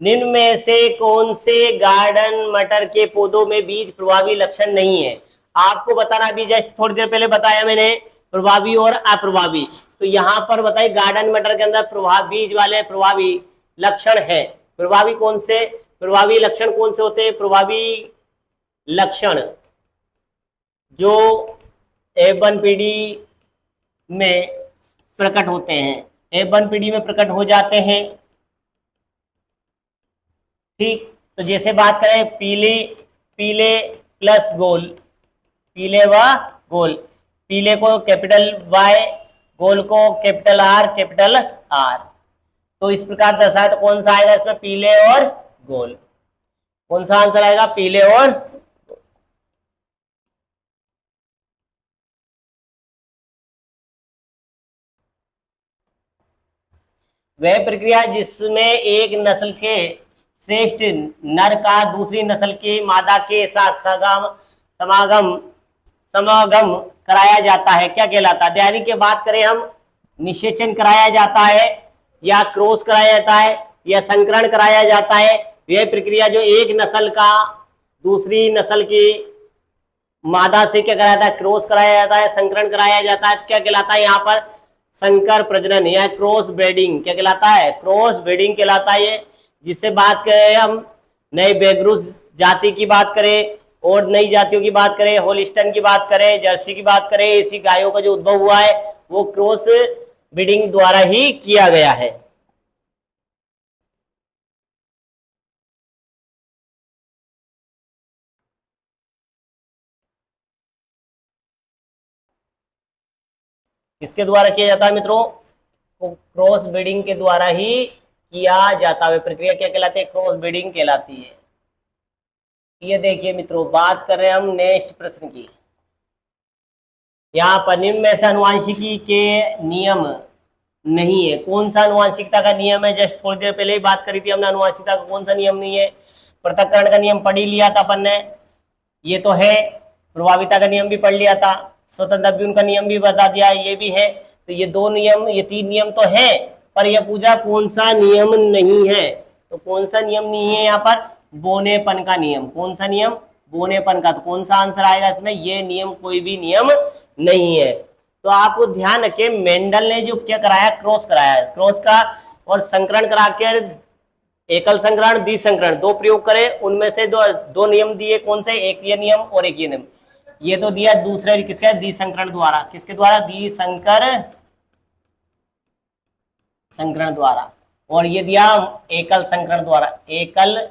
निम्न में से कौन से गार्डन मटर के पौधों में बीज प्रभावी लक्षण नहीं है। आपको बताना भी, जस्ट थोड़ी देर पहले बताया मैंने प्रभावी और अप्रभावी। तो यहां पर बताइए गार्डन मटर के अंदर बीज वाले प्रभावी लक्षण है। प्रभावी कौन से, प्रभावी लक्षण कौन से होते हैं, प्रभावी लक्षण जो F1PD में प्रकट होते हैं, F1PD में प्रकट हो जाते हैं। ठीक, तो जैसे बात करें पीले प्लस गोल, पीले व गोल, पीले को कैपिटल Y, गोल को कैपिटल R, कैपिटल R। तो इस प्रकार दर्शाए तो कौन सा आएगा इसमें, पीले और गोल। कौन सा आंसर आएगा, पीले और गोल। वह प्रक्रिया जिसमें एक नस्ल के श्रेष्ठ नर का दूसरी नस्ल के मादा के साथ समागम कराया जाता है, क्या कहलाता है। यानी कि बात करें हम, निषेचन कराया जाता है या क्रॉस कराया जाता है या संकरण कराया जाता है। यह प्रक्रिया जो एक नस्ल का दूसरी नस्ल की मादा से क्या कराया जाता है, क्रॉस कराया जाता है, संकरण कराया जाता है, तो क्या कहलाता है यहाँ पर, संकर प्रजनन या क्रॉस ब्रीडिंग। क्या कहलाता है, क्रॉस ब्रीडिंग कहलाता है ये। जिससे बात करें हम नए बेगरूस जाति की बात करें और नई जातियों की बात करें, होलिस्टन की बात करें, जर्सी की बात करें, ऐसी गायों का जो उद्भव हुआ है वो क्रॉस ब्रीडिंग द्वारा ही किया गया है। किसके द्वारा किया जाता है मित्रों, क्रॉस ब्रीडिंग के द्वारा ही किया जाता है। प्रक्रिया क्या कहलाती है, क्रॉस ब्रीडिंग कहलाती है। ये देखिए मित्रों, बात कर रहे हैं हम नेक्स्ट प्रश्न की। यहाँ पर निम्न में से अनुवांशिकी के नियम नहीं है। कौन सा अनुवांशिकता का नियम है, जस्ट थोड़ी देर पहले ही बात करी थी हमने, अनुवांशिकता का कौन सा नियम नहीं है। पृथक्करण का नियम पढ़ ही लिया था अपन ने, ये तो है। प्रभाविता का नियम भी पढ़ लिया था, स्वतंत्र अभ्युन का नियम भी बता दिया, ये भी है। तो ये दो नियम, ये तीन नियम तो है, पर यह पूछा कौन सा नियम नहीं है। तो कौन सा नियम नहीं है यहाँ पर, बोनेपन का नियम। कौन सा नियम, बोनेपन का। तो कौन सा आंसर आएगा इसमें, ये नियम कोई भी नियम नहीं है। तो आपको ध्यान रखें, मेंडल ने जो क्या कराया, क्रॉस कराया, क्रॉस का और संकरण करा के एकल संकरण द्विसंकरण दो प्रयोग करे, उनमें से दो नियम दिए। कौन से, एक ये नियम और एक ये नियम। ये तो दिया दूसरे किसका, द्विसंकरण द्वारा। किसके द्वारा, द्विसंकर संकरण द्वारा। और ये दिया एकल संकरण द्वारा, एकल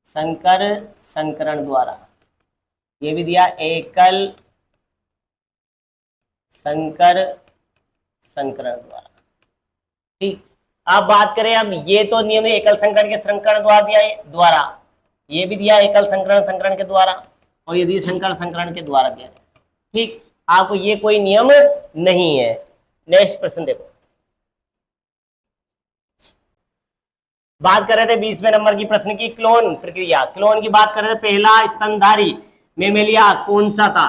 संकर संकरण द्वारा। ये भी दिया एकल संकर संकरण द्वारा। ठीक, अब बात करें, अब ये तो नियम एकल संकरण के संकरण द्वारा दिया द्वारा, ये भी दिया एकल संकरण संकरण के द्वारा, और ये संकर संकरण के द्वारा दिया। ठीक, आपको ये कोई नियम नहीं है। नेक्स्ट प्रश्न देखो, बात कर रहे थे 20वें नंबर की प्रश्न की, क्लोन प्रक्रिया। क्लोन की बात कर रहे थे, पहला स्तनधारी मेमेलिया कौन सा था।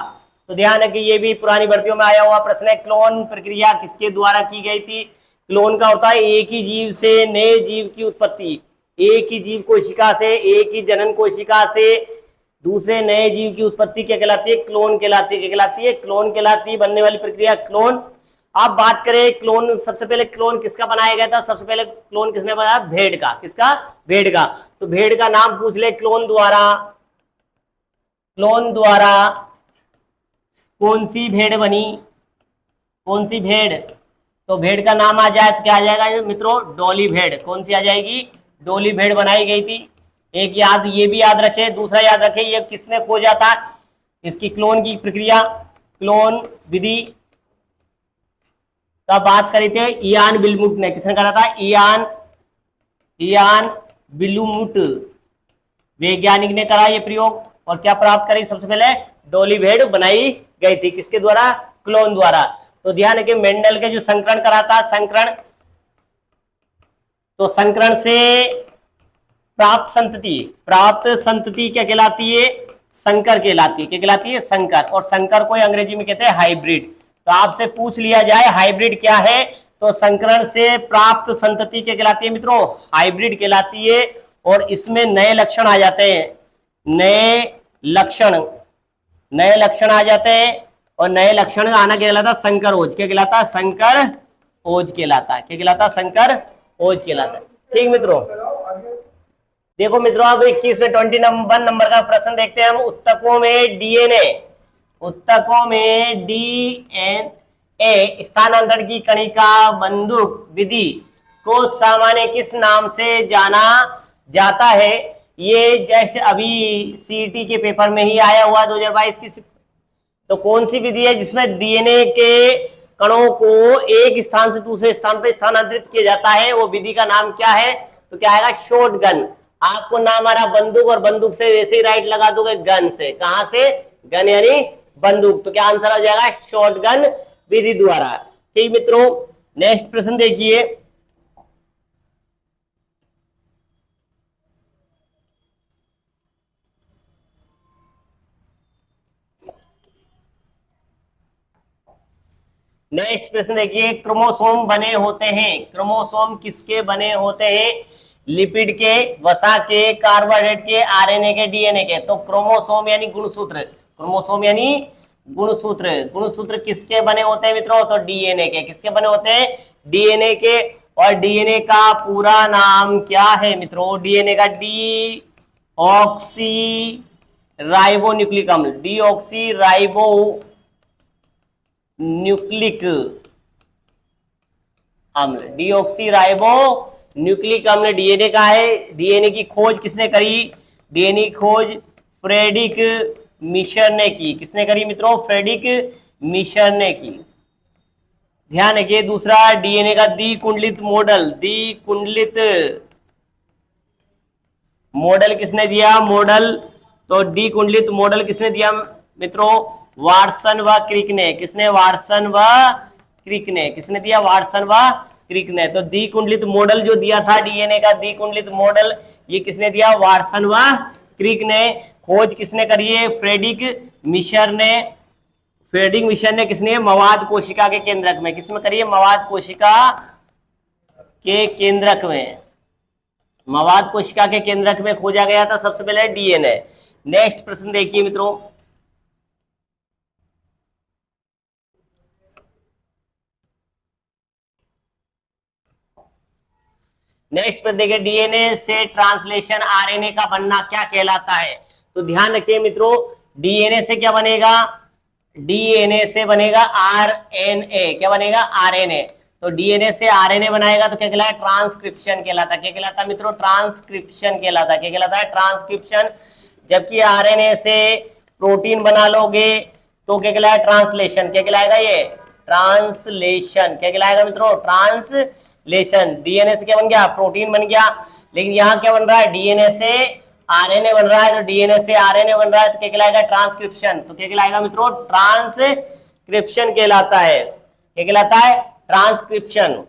तो ध्यान है कि ये भी पुरानी भर्तियों में आया हुआ प्रश्न है। क्लोन प्रक्रिया किसके द्वारा की गई थी। क्लोन का होता है एक ही जीव से नए जीव की उत्पत्ति, एक ही जीव कोशिका से, एक ही जनन कोशिका से दूसरे नए जीव की उत्पत्ति क्या कहलाती है, क्लोन कहलाती है। क्या कहलाती है, क्लोन कहलाती है, बनने वाली प्रक्रिया क्लोन। आप बात करें क्लोन, सबसे पहले क्लोन किसका बनाया गया था, सबसे पहले क्लोन किसने बनाया, भेड़ का। किसका, भेड़ का। तो भेड़ का नाम पूछ ले, क्लोन द्वारा, क्लोन द्वारा कौन सी भेड़ बनी, कौन सी भेड़। तो भेड़ का नाम आ जाए तो क्या आ जाएगा मित्रों, डोली भेड़। कौन सी आ जाएगी, डोली भेड़ बनाई गई थी। एक याद ये भी याद रखे, दूसरा याद रखे ये किसने खोजा था, इसकी क्लोन की प्रक्रिया, क्लोन विधि का बात करी थे इयान बिलमुट ने। किसने करा था? इयान बिलमुट वैज्ञानिक ने करा ये प्रयोग। और क्या प्राप्त करी? सबसे पहले डोली भेड़ बनाई गई थी, किसके द्वारा? क्लोन द्वारा। तो ध्यान रखिए मेंडल के जो संकरण करा था, संकरण, तो संकरण से प्राप्त संतति क्या कहलाती है? संकर कहलाती है। क्या कहलाती है? संकर। और संकर को अंग्रेजी में कहते हैं हाइब्रिड। तो आपसे पूछ लिया जाए हाइब्रिड क्या है, तो संकरण से प्राप्त संतति क्या कहलाती है मित्रों? हाइब्रिड कहलाती है। और इसमें नए लक्षण आ जाते हैं, नए लक्षण आ जाते हैं। और नए लक्षण आना क्या कहलाता? संकर ओज। क्या कहलाता? संकर ओज कहलाता। क्या कहलाता? संकर ओज कहलाता। ठीक मित्रों, देखो मित्रों अब 21 में 21 नंबर का प्रश्न देखते हैं हम। उत्तकों में डीएनए स्थानांतरण की कणिका बंदूक विधि को सामान्य किस नाम से जाना जाता है? ये जस्ट अभी सीईटी के पेपर में ही आया हुआ 2022 की। तो कौन सी विधि है जिसमें डीएनए के कणों को एक स्थान से दूसरे स्थान पर स्थानांतरित किया जाता है? वो विधि का नाम क्या है? तो क्या आएगा? शॉटगन। आपको नाम आ रहा बंदूक, और बंदूक से वैसे ही राइट लगा दोगे गन से। कहां से? गन यानी बंदूक। तो क्या आंसर हो जाएगा? शॉटगन विधि द्वारा। ठीक मित्रों, नेक्स्ट प्रश्न देखिए। नेक्स्ट प्रश्न देखिए, क्रोमोसोम बने होते हैं, क्रोमोसोम किसके बने होते हैं? लिपिड के, वसा के, कार्बोहाइड्रेट के, आरएनए के, डीएनए के। तो क्रोमोसोम यानी गुणसूत्र, क्रोमोसोम यानी गुणसूत्र। गुणसूत्र किसके बने होते हैं मित्रों? तो डीएनए के। किसके बने होते हैं? डीएनए के। और डीएनए का पूरा नाम क्या है मित्रों? डीएनए का डी ऑक्सी राइबो न्यूक्लिक अम्ल, डी ऑक्सी राइबो न्यूक्लिक अम्ल, डीऑक्सी राइबो न्यूक्लिक अम्ल डीएनए का है। डीएनए की खोज किसने करी? डीएनए की खोज फ्रेडरिक मिशर ने की। किसने करी मित्रों? फ्रेडरिक मिशर ने की। ध्यान रखिए। दूसरा, डीएनए का द्विकुंडलित मॉडल, द्विकुंडलित मॉडल किसने दिया? मॉडल, तो द्विकुंडलित मॉडल किसने दिया मित्रों? वाटसन व क्रिक ने। किसने? वाटसन व क्रिक ने। किसने दिया? वाटसन व क्रिक ने। तो द्विकुंडलित मॉडल जो दिया था डीएनए का द्विकुंडलित मॉडल, ये किसने दिया? वाटसन व क्रिक ने। खोज किसने करी है? फ्रेडरिक मिशर ने। फ्रेडरिक मिशर ने किसने? मवाद कोशिका के केंद्रक में। किसमें करी है? मवाद कोशिका के केंद्रक में। मवाद कोशिका के केंद्रक में खोजा गया था सबसे पहले डीएनए। नेक्स्ट प्रश्न देखिए मित्रों। नेक्स्ट पर देखिए, डीएनए से ट्रांसलेशन आरएनए का बनना क्या कहलाता है? तो ध्यान रखिए मित्रों, डीएनए से क्या बनेगा? डीएनए से बनेगा आरएनए। क्या बनेगा? आरएनए। तो डीएनए से आरएनए बनाएगा तो क्या कहलाता? ट्रांसक्रिप्शन कहलाता। क्या कहलाता मित्रों? ट्रांसक्रिप्शन कहलाता। क्या कहलाता है? ट्रांसक्रिप्शन। जबकि आरएनए से प्रोटीन बना लोगे तो क्या कहलाएगा? ट्रांसलेशन। क्या कहलाएगा? ये ट्रांसलेशन। क्या कहलाएगा मित्रों? ट्रांसलेशन। डीएनए से क्या बन गया? प्रोटीन बन गया। लेकिन यहाँ क्या बन रहा है? डीएनए से आरएनए बन रहा है। तो डीएनए से आरएनए बन रहा है तो क्या कहलाएगा? ट्रांसक्रिप्शन। तो क्या कहलाएगा मित्रों? ट्रांसक्रिप्शन कहलाता है। क्या कहलाता है? ट्रांसक्रिप्शन।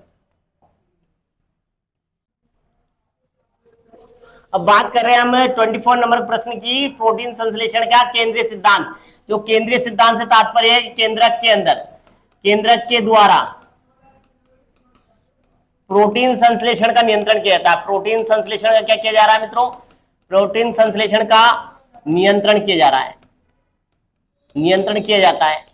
अब बात कर रहे हैं हम 24 नंबर प्रश्न की, प्रोटीन संश्लेषण का केंद्रीय सिद्धांत। जो केंद्रीय सिद्धांत से तात्पर्य है केंद्रक के अंदर, केंद्रक के द्वारा प्रोटीन संश्लेषण का नियंत्रण किया जाता है। प्रोटीन संश्लेषण का क्या किया जा रहा है मित्रों? प्रोटीन संश्लेषण का नियंत्रण किया जा रहा है, नियंत्रण किया जाता है।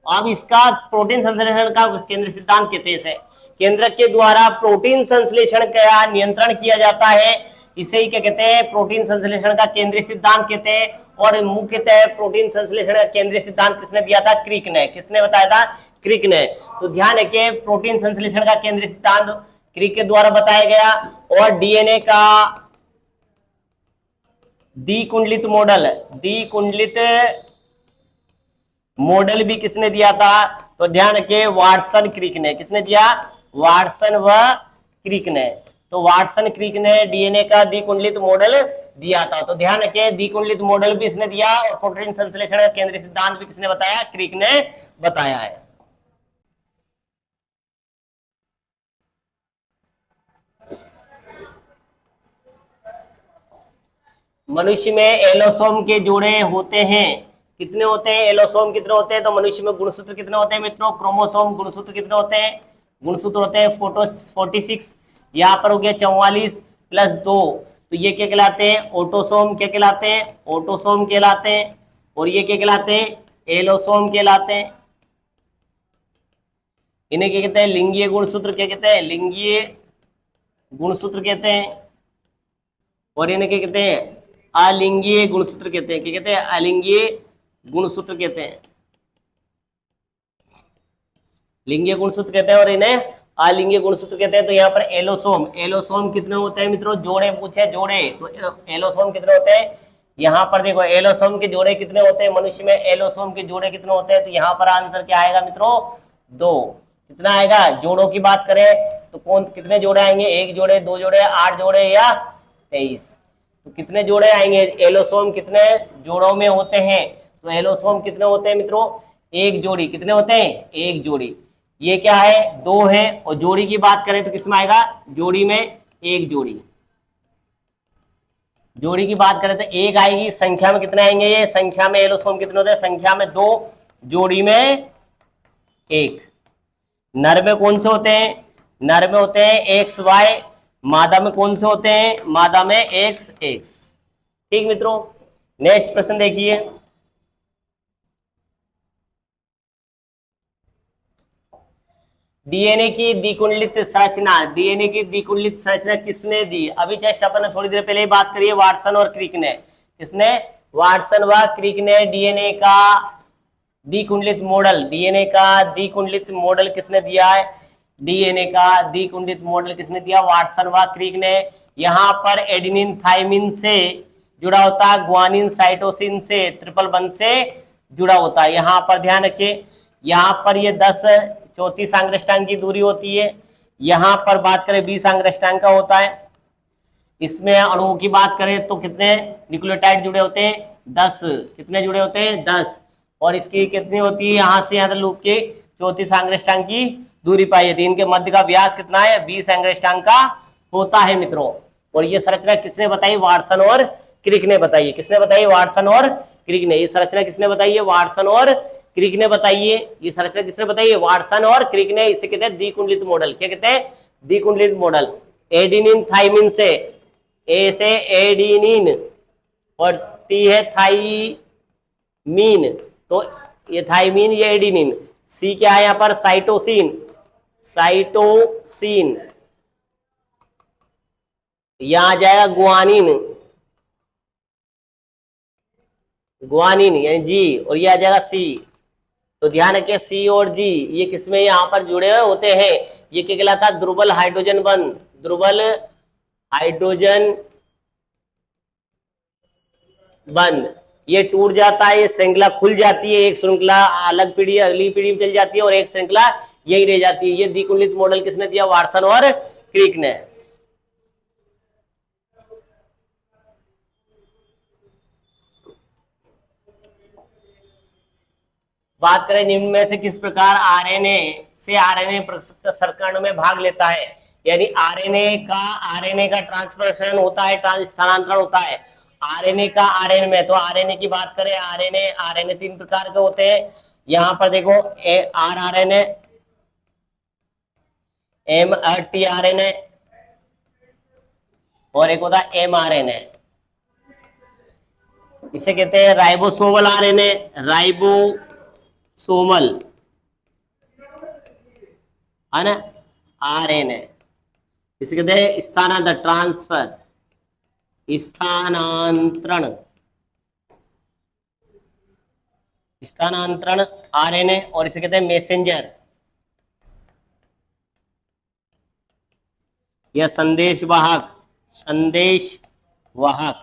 अब इसका प्रोटीन संश्लेषण का केंद्रीय सिद्धांत कहते हैं, केंद्रक के द्वारा प्रोटीन संश्लेषण का नियंत्रण किया जाता है। इसे ही क्या कहते हैं? प्रोटीन संश्लेषण का केंद्रीय सिद्धांत कहते हैं। और मुख्यतः प्रोटीन संश्लेषण का केंद्रीय सिद्धांत किसने दिया था? क्रिक ने। किसने बताया था? क्रिक ने। तो ध्यान रखिए, प्रोटीन संश्लेषण का केंद्रीय सिद्धांत क्रिक के द्वारा बताया गया। और डीएनए का द्विकुंडलित मॉडल, द्विकुंडलित मॉडल भी किसने दिया था? तो ध्यान रखिए वाटसन क्रिक ने। किसने दिया? वाटसन व क्रिक ने। तो वाटसन क्रिक ने डीएनए का द्विकुंडलित मॉडल दिया था। तो ध्यान रखिए द्विकुंडलित मॉडल भी इसने दिया और प्रोटीन संश्लेषण का केंद्रीय सिद्धांत भी किसने बताया? क्रिक ने बताया है। मनुष्य में एलोसोम के जोड़े होते हैं। कितने होते हैं? एलोसोम कितने होते हैं? तो मनुष्य में गुणसूत्र कितने होते हैं मित्रों? क्रोमोसोम गुणसूत्र कितने होते हैं? गुणसूत्र होते हैं 46। यहाँ पर हो गया 44 प्लस 2, तो ये क्या कहलाते हैं? ऑटोसोम। क्या कहलाते हैं? ऑटोसोम कहलाते हैं। और ये क्या कहलाते हैं? एलोसोम कहलाते हैं। इन्हें क्या कहते हैं? लिंगीय गुणसूत्र। क्या कहते हैं? लिंगीय गुणसूत्र कहते हैं। और इन्हें क्या कहते हैं? अलिंगीय गुणसूत्र कहते हैं। क्या कहते हैं? अलिंगीय गुणसूत्र कहते हैं। लिंगीय गुणसूत्र कहते हैं और इन्हें अलिंगीय गुणसूत्र कहते हैं। तो यहाँ पर एलोसोम, एलोसोम कितने होते हैं मित्रों? जोड़े पूछे, जोड़े। तो एलोसोम कितने होते हैं? यहाँ पर देखो एलोसोम के जोड़े कितने होते हैं मनुष्य में? एलोसोम के जोड़े कितने होते हैं? तो यहाँ पर आंसर क्या आएगा मित्रों? 2। कितना आएगा? जोड़ों की बात करें तो कौन कितने जोड़े आएंगे? 1 जोड़े, 2 जोड़े, 8 जोड़े या 23? तो कितने जोड़े आएंगे? एलोसोम कितने जोड़ों में होते हैं? तो एलोसोम कितने होते हैं मित्रों? 1 जोड़ी। कितने होते हैं? 1 जोड़ी। ये क्या है? 2 है। और जोड़ी की बात करें तो किसमें आएगा? जोड़ी में 1 जोड़ी। जोड़ी की बात करें तो 1 आएगी। संख्या में कितने आएंगे? ये संख्या में एलोसोम कितने होते हैं? संख्या में 2, जोड़ी में 1। नर में कौन से होते हैं? नर में होते हैं XY। मादा में कौन से होते हैं? मादा में XX। ठीक मित्रों, नेक्स्ट प्रश्न देखिए। डीएनए की द्विकुंडलित संरचना, डीएनए की द्विकुंडलित संरचना किसने दी? अभी जस्ट अपन ने थोड़ी देर पहले ही बात करी है, वाटसन और क्रिक ने। किसने? वाटसन व क्रिक ने डीएनए का द्विकुंडलित मॉडल, डीएनए का द्विकुंडलित मॉडल किसने दिया है? डीएनए का द्विकुंडलित मॉडल किसने दिया? वाटसन व क्रिक ने। यहाँ पर एडेनिन थाइमिन से जुड़ा होता है, ग्वानिन साइटोसिन से, ट्रिपल बंध से जुड़ा होता है। यहाँ पर ध्यान रखिए, यहाँ पर ये 10 34 अंगस्ट्रांग की दूरी होती है। यहाँ पर बात करें 20 अंगस्ट्रांग का होता है। इसमें अणुओं की बात करें तो कितने न्यूक्लियोटाइड जुड़े होते हैं? 10। कितने जुड़े होते हैं? 10। और इसकी कितनी होती है? यहाँ से यहाँ तक लूप के 34 अंगस्ट्रांग की दूरी पाई जाती है। इनके मध्य का व्यास कितना है? 20 अंगस्ट्रांग का होता है मित्रों। और ये संरचना किसने बताई? वाटसन और क्रिक ने बताई। किसने बताई? वाटसन और क्रिक ने। ये संरचना किसने बताई है? वाटसन और क्रिक ने बताइए। ये संरचना किसने बताई है? वाटसन और क्रिक ने। इसे कहते हैं द्विकुंडलित मॉडल। क्या कहते हैं? द्विकुंडलित मॉडल। एडेनिन थाइमिन से, ए से एडेनिन और टी है थाइमीन, तो ये थाइमीन, ये एडेनिन। सी क्या है यहाँ पर? Cytosine, cytosine. यहां आ जाएगा ग्वानिन, ग्वानिन यानी जी, और ये आ जाएगा सी। तो ध्यान रखिए सी और जी ये किसमें यहाँ पर जुड़े हुए होते हैं? ये क्या कहलाता है? दुर्बल हाइड्रोजन बंध, दुर्बल हाइड्रोजन बंध। ये टूट जाता है, ये श्रृंखला खुल जाती है, एक श्रृंखला अलग पीढ़ी अगली पीढ़ी में चली जाती है और एक श्रृंखला यही रह जाती है। ये द्विकुंडलित मॉडल किसने दिया? वाटसन और क्रिक ने। बात करें निम्न में से किस प्रकार आरएनए से आरएनए संकरण में भाग लेता है? यानी आरएनए का ट्रांसफरेशन होता है, स्थानांतरण होता है आरएनए का आरएनए में। तो आरएनए की बात करें, आरएनए 3 प्रकार के होते हैं। यहां पर देखो आरआरएनए, एमआरटीआरएनए और एक होता है एमआरएनए। इसे कहते हैं राइबोसोमल आरएनए, राइबोसोमल है ना आरएनए। इसे कहते हैं स्थानांतरण, ट्रांसफर, स्थानांतरण, स्थानांतरण आरएनए। और इसे कहते हैं मैसेंजर या संदेश वाहक, संदेश वाहक।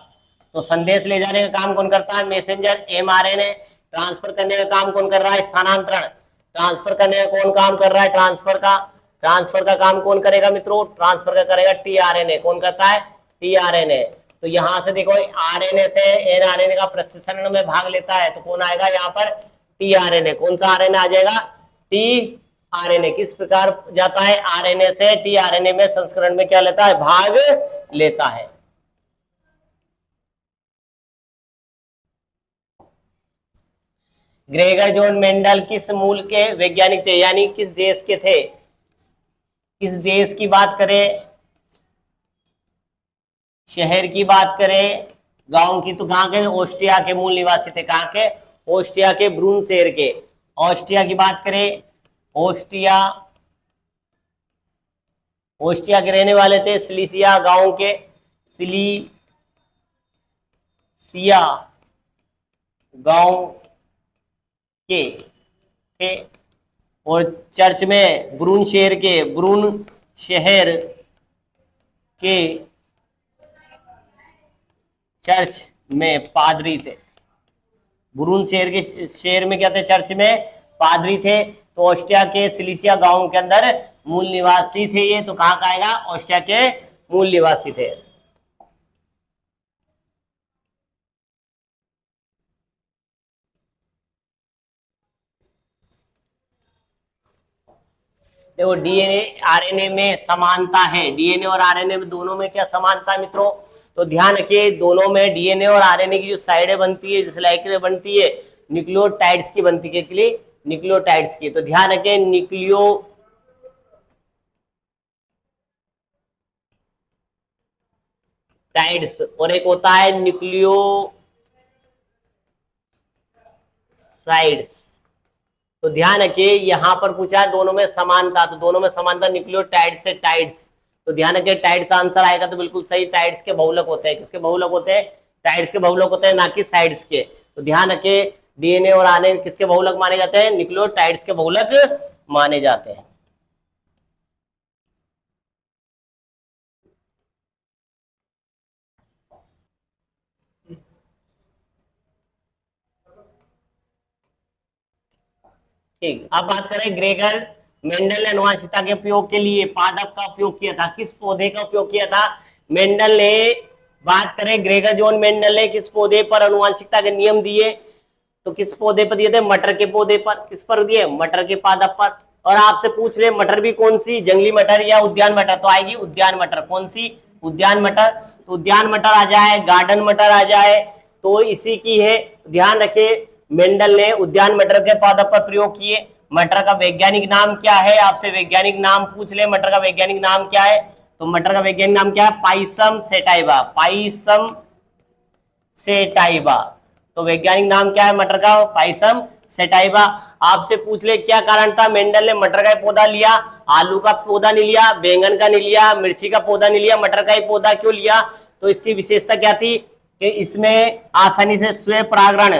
तो संदेश ले जाने का काम कौन करता है? मैसेंजर। mRNA ट्रांसफर करने का काम कौन कर रहा है? स्थानांतरण। ट्रांसफर करने का कौन काम कर रहा है? ट्रांसफर का काम कौन करेगा मित्रों? ट्रांसफर का करेगा tRNA। कौन करता है? tRNA। तो यहां से देखो आरएनए से एनआरएनए का प्रसंस्करण में भाग लेता है, तो कौन आएगा यहाँ पर? tRNA। कौन सा आरएनए आ जाएगा? tRNA। किस प्रकार जाता है? आरएनए से tRNA में संस्करण में क्या लेता है? भाग लेता है। ग्रेगर जॉन मेंडल किस मूल के वैज्ञानिक थे, यानी किस देश के थे? किस देश की बात करें? शहर की बात करें, गांव की, तो कहां के? ऑस्ट्रिया के मूल निवासी थे। कहां के? ऑस्ट्रिया के ब्रून शहर के। ऑस्ट्रिया की बात करें, ऑस्ट्रिया के रहने वाले थे। सिलिसिया गांव के, सिलिसिया गांव के थे। और चर्च में ब्रून शहर के चर्च में पादरी थे। ब्रून शहर में क्या थे? चर्च में पादरी थे। तो ऑस्ट्रिया के सिलिसिया गांव के अंदर मूल निवासी थे ये। तो कहां का आएगा? ऑस्ट्रिया के मूल निवासी थे। देखो डीएनए आरएनए में समानता है। डीएनए और आरएनए में दोनों में क्या समानता है मित्रों? तो ध्यान रखिए, दोनों में डीएनए और आरएनए की जो साइडें बनती है, जो साइकिलें बनती है, न्यूक्लियोटाइड्स की बनती है। के लिए न्यूक्लियोटाइड्स की। तो ध्यान रखिए, न्यूक्लियोटाइड्स और एक होता है न्यूक्लियोसाइड्स। तो ध्यान रखिए, यहां पर पूछा है दोनों में समानता, तो दोनों में समानता न्यूक्लियोटाइड से टाइड्स। तो ध्यान रखिए, टाइड्स आंसर आएगा तो बिल्कुल सही। टाइड्स के बहुलक होते हैं। किसके बहुलक होते हैं? टाइड्स के बहुलक होते हैं, ना कि साइड्स के। तो ध्यान रखिए, डीएनए और आरएनए किसके बहुलक माने जाते हैं? न्यूक्लियोटाइड्स के बहुलक माने जाते हैं। ठीक, अब बात करें ग्रेगर मेंडल ने अनुवांशिकता के उपयोग के लिए पादप का उपयोग किया था। किस पौधे का उपयोग किया था? मेंडल ने, बात करें ग्रेगर जॉन मेंडल ने किस पौधे पर अनुवांशिकता के नियम दिए? तो किस पौधे पर दिए थे? मटर के पौधे पर। किस पर दिए? मटर के पादप पर। और आपसे पूछ ले मटर भी कौन सी? जंगली मटर या उद्यान मटर? तो आएगी उद्यान मटर। कौन सी? उद्यान मटर। तो उद्यान मटर आ जाए, गार्डन मटर आ जाए, तो इसी की है। ध्यान रखिए, मेंडल ने उद्यान मटर के पादप पर प्रयोग किए। मटर का वैज्ञानिक नाम क्या है? आपसे वैज्ञानिक नाम पूछ ले, मटर का वैज्ञानिक नाम क्या है? तो मटर का वैज्ञानिक नाम क्या है? Pisum sativa. Pisum sativa. तो वैज्ञानिक नाम क्या है मटर का? Pisum sativa. आपसे पूछ ले क्या कारण था मेंडल ने मटर का पौधा लिया, आलू का पौधा नहीं लिया, बैंगन का नहीं लिया, मिर्ची का पौधा नहीं लिया, मटर का ही पौधा क्यों लिया? तो इसकी विशेषता क्या थी कि इसमें आसानी से स्वपरागण,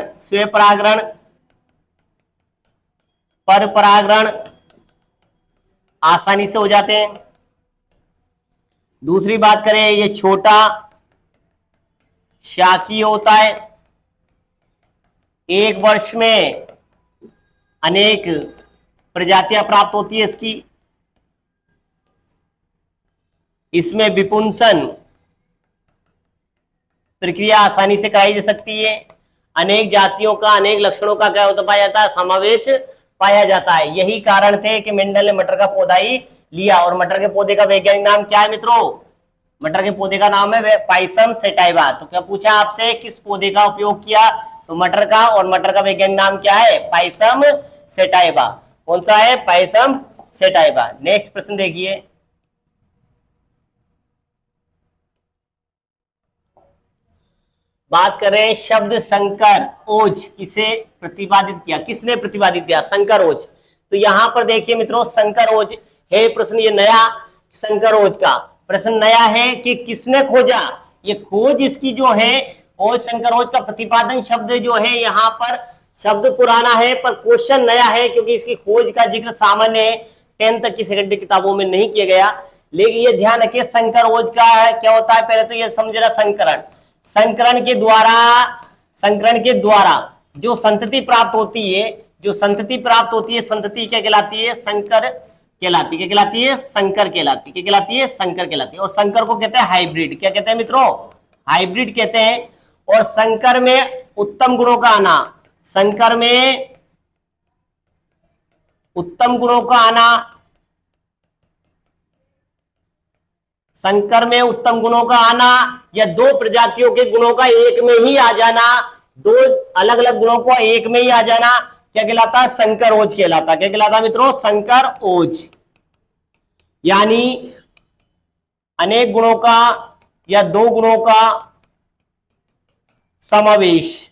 पर परागण आसानी से हो जाते हैं। दूसरी बात करें, ये छोटा शाकीय होता है। एक वर्ष में अनेक प्रजातियां प्राप्त होती है इसकी। इसमें विपुंसन प्रक्रिया आसानी से कराई जा सकती है। अनेक जातियों का, अनेक लक्षणों का क्या होता पाया जाता है? समावेश पाया जाता है। यही कारण थे कि मेंडल ने मटर का पौधा ही लिया। और मटर के पौधे का वैज्ञानिक नाम क्या है मित्रों? मटर के पौधे का नाम है पाइसम सेटाइवा। तो क्या पूछा आपसे किस पौधे का उपयोग किया? तो मटर का। और मटर का वैज्ञानिक नाम क्या है? Pisum sativa. कौन सा है? Pisum sativa. नेक्स्ट प्रश्न देखिए, बात कर रहे हैं शब्द संकर ओज किसे प्रतिपादित किया? किसने प्रतिपादित किया? संकर ओज। तो यहां पर देखिए मित्रों, संकर ओज है प्रश्न, ये नया संकर ओज का प्रश्न नया है कि किसने खोजा। ये खोज इसकी जो है ओज, संकर ओज का प्रतिपादन शब्द जो है, यहाँ पर शब्द पुराना है पर क्वेश्चन नया है, क्योंकि इसकी खोज का जिक्र सामान्य 10th तक की सेकेंडरी किताबों में नहीं किया गया। लेकिन ये ध्यान रखिए, संकर ओज का क्या होता है? पहले तो ये समझना, संकरण। संकरण के द्वारा जो संतति प्राप्त होती है, संतति क्या कहलाती है? संकर कहलाती। क्या कहलाती है? संकर कहलाती। क्या कहलाती है? संकर कहलाती है। और संकर को कहते हैं हाइब्रिड। क्या कहते हैं मित्रों? हाइब्रिड कहते हैं। और संकर में उत्तम गुणों का आना, संकर में उत्तम गुणों का आना, संकर में उत्तम गुणों का आना या दो प्रजातियों के गुणों का एक में ही आ जाना, दो अलग अलग गुणों को एक में ही आ जाना, क्या कहलाता है? संकर ओज कहलाता। क्या कहलाता मित्रों? संकर ओज। यानी अनेक गुणों का या दो गुणों का समावेश,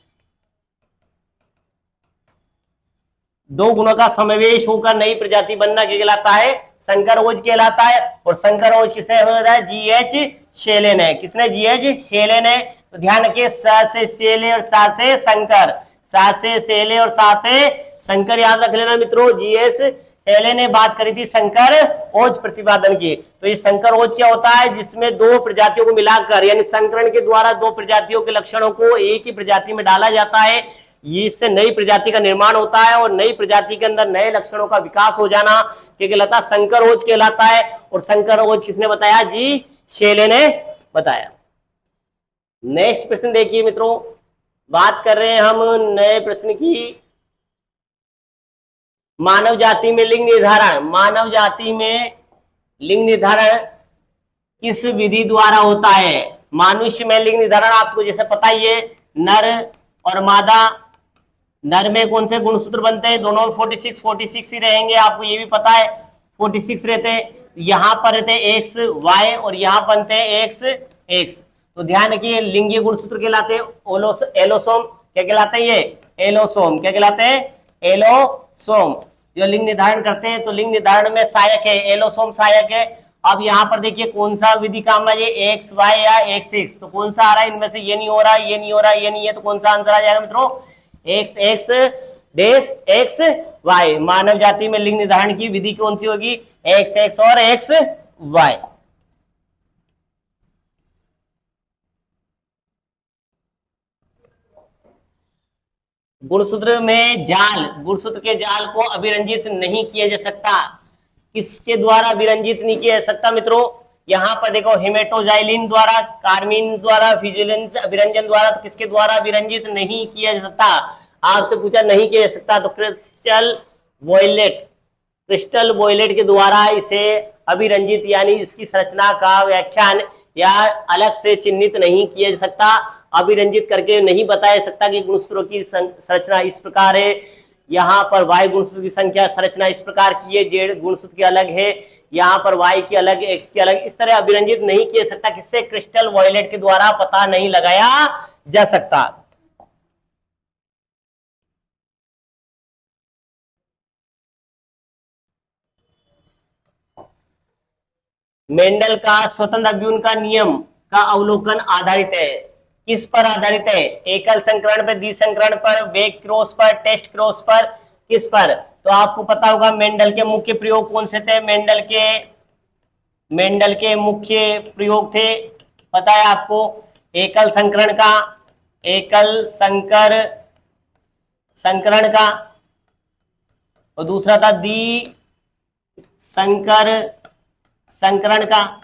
दो गुणों का समावेश होकर नई प्रजाति बनना क्या कहलाता है? संकर ओज कहलाता है। और संकर ओज किसने होता है? जीएच शेले ने। किसने? जीएच शेले ने। तो ध्यान रखिए, स से शेले और सा से संकर, सा से शेले और सा से संकर याद रख लेना मित्रों। जीएस शेले ने बात करी थी संकर ओज प्रतिपादन की। तो ये संकर ओज क्या होता है? जिसमें दो प्रजातियों को मिलाकर, यानी संकरण के द्वारा दो प्रजातियों के लक्षणों को एक ही प्रजाति में डाला जाता है, इससे नई प्रजाति का निर्माण होता है और नई प्रजाति के अंदर नए लक्षणों का विकास हो जाना क्या कहलाता है? संकर ओज कहलाता है। और संकर ओज किसने बताया? जी शेले ने बताया। नेक्स्ट प्रश्न देखिए मित्रों, बात कर रहे हैं हम नए प्रश्न की। मानव जाति में लिंग निर्धारण, मानव जाति में लिंग निर्धारण किस विधि द्वारा होता है? मनुष्य में लिंग निर्धारण आपको जैसे पता ही है, नर और मादा। नर में कौन से गुणसूत्र बनते हैं? दोनों में 46 ही रहेंगे, आपको ये भी पता है 46 रहते हैं। यहां पर रहते हैं एक्स वाई और यहां बनते हैं एक्स एक्स। तो ध्यान रखिए, लिंगीय गुणसूत्र कहलाते हैं एलोसोम। क्या कहलाते हैं? ये एलोसोम। क्या कहलाते हैं? एलोसोम। जो लिंग निर्धारण करते हैं, तो लिंग निर्धारण में सहायक है, एलोसोम सहायक है। अब यहाँ पर देखिए कौन सा विधि काम है? ये एक्स वाई या एक्स एक्स। तो कौन सा आ रहा है इनमें से? ये नहीं हो रहा, ये नहीं हो रहा, ये नहीं है। तो कौन सा आंसर आ जाएगा मित्रों? X X dash X Y. मानव जाति में लिंग निर्धारण की विधि कौन सी होगी? एक्स एक्स और एक्स वाई। गुणसूत्र में जाल, गुणसूत्र के जाल को अभिरंजित नहीं किया जा सकता। किसके द्वारा अभिरंजित नहीं किया जा सकता मित्रों? यहाँ पर देखो, हेमेटोजाइलिन द्वारा, कार्मिन द्वारा, फिजिलेंस अभिरंजन द्वारा। तो किसके द्वारा अभिरंजित नहीं किया जा सकता? आपसे पूछा नहीं किया जा सकता, तो क्रिस्टल वॉयलेट के द्वारा इसे अभिरंजित यानी इसकी संरचना का व्याख्यान या अलग से चिन्हित नहीं किया जा सकता। अभिरंजित करके नहीं बताया जा सकता कि गुणसूत्रों की संरचना इस प्रकार है, यहाँ पर वाई गुणसूत्र की संख्या संरचना इस प्रकार की है, जेड गुणसूत्र की अलग है, यहाँ पर वाई की अलग, एक्स की अलग। इस तरह अभिरंजित नहीं किया सकता। किससे? क्रिस्टल वॉयलेट के द्वारा पता नहीं लगाया जा सकता। मेंडल का स्वतंत्र अभ्युन का नियम का अवलोकन आधारित है। किस पर आधारित है? एकल संकरण पर, द्विसंकरण पर, वेग क्रॉस पर, टेस्ट क्रॉस पर, किस पर? तो आपको पता होगा मेंडल के मुख्य प्रयोग कौन से थे? मेंडल के मुख्य प्रयोग थे, पता है आपको, एकल संकरण का, एकल संकरण का, और दूसरा था संकरण का।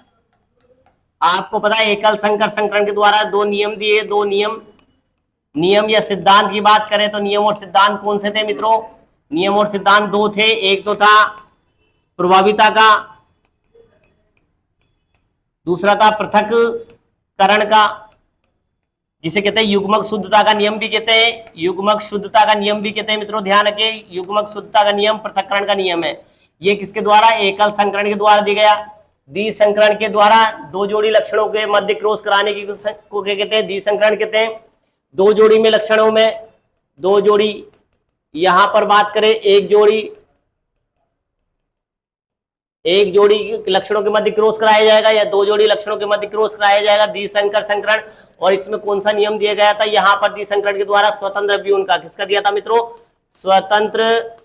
आपको पता है एकल संकरण के द्वारा दो नियम दिए, दो नियम या सिद्धांत की बात करें तो नियम और सिद्धांत कौन से थे मित्रों? नियम और सिद्धांत दो थे। एक तो था प्रभाविता का, दूसरा था पृथक्करण का, जिसे कहते हैं युग्मक शुद्धता का नियम भी कहते हैं, युग्मक शुद्धता का नियम भी कहते हैं मित्रों। ध्यान रखें, युग्मक शुद्धता का नियम पृथक्करण का नियम है। ये किसके द्वारा? एकल संकरण के द्वारा दिया गया। द्विसंकरण के द्वारा दो जोड़ी लक्षणों के मध्य क्रॉस कराने की को क्या कहते हैं? द्विसंकरण कहते हैं। दो जोड़ी में लक्षणों में, दो जोड़ी, यहां पर बात करें एक जोड़ी लक्षणों के मध्य क्रॉस कराया जाएगा या दो जोड़ी लक्षणों के मध्य क्रॉस कराया जाएगा, द्विसंकर संकरण। और इसमें कौन सा नियम दिया गया था? यहां पर द्विसंकरण के द्वारा स्वतंत्र अभ्युन का, किसका दिया था मित्रों? स्वतंत्र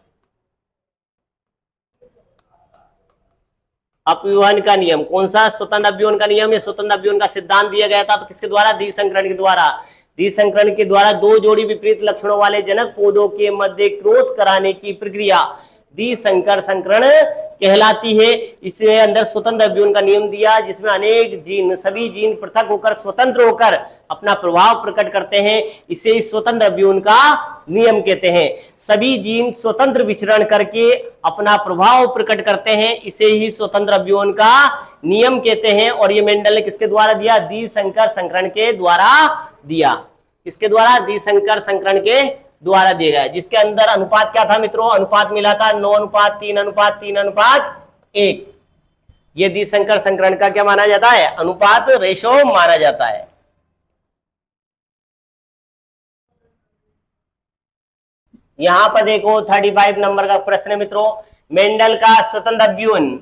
अपव्यूहन का नियम। कौन सा? स्वतंत्र अपव्यूहन का नियम या स्वतंत्र अपव्यूहन का सिद्धांत दिया गया था, तो किसके द्वारा? द्विसंकरण के द्वारा। द्विसंकरण के द्वारा दो जोड़ी विपरीत लक्षणों वाले जनक पौधों के मध्य क्रॉस कराने की प्रक्रिया द्विसंकर संकरण कहलाती है। इसके अंदर स्वतंत्र अपव्यूहन का नियम दिया, जिसमें अनेक जीन, सभी जीन पृथक होकर, स्वतंत्र होकर अपना प्रभाव प्रकट करते हैं। इसे स्वतंत्र अपव्यूहन का नियम कहते हैं। सभी जीन स्वतंत्र विचरण करके अपना प्रभाव प्रकट करते हैं, इसे ही स्वतंत्र अपव्यूहन का नियम कहते हैं। और ये मेंडल ने किसके द्वारा दिया? द्विसंकर संकरण के द्वारा दिया। किसके द्वारा? द्विसंकर संकरण के द्वारा दिया गया, जिसके अंदर अनुपात क्या था मित्रों? अनुपात मिला था 9:3:3:1। ये द्विसंकर संकरण का क्या माना जाता है? अनुपात, रेशो माना जाता है। यहां पर देखो 35 नंबर का प्रश्न है मित्रों, मेंडल का स्वतंत्र अपव्यूहन।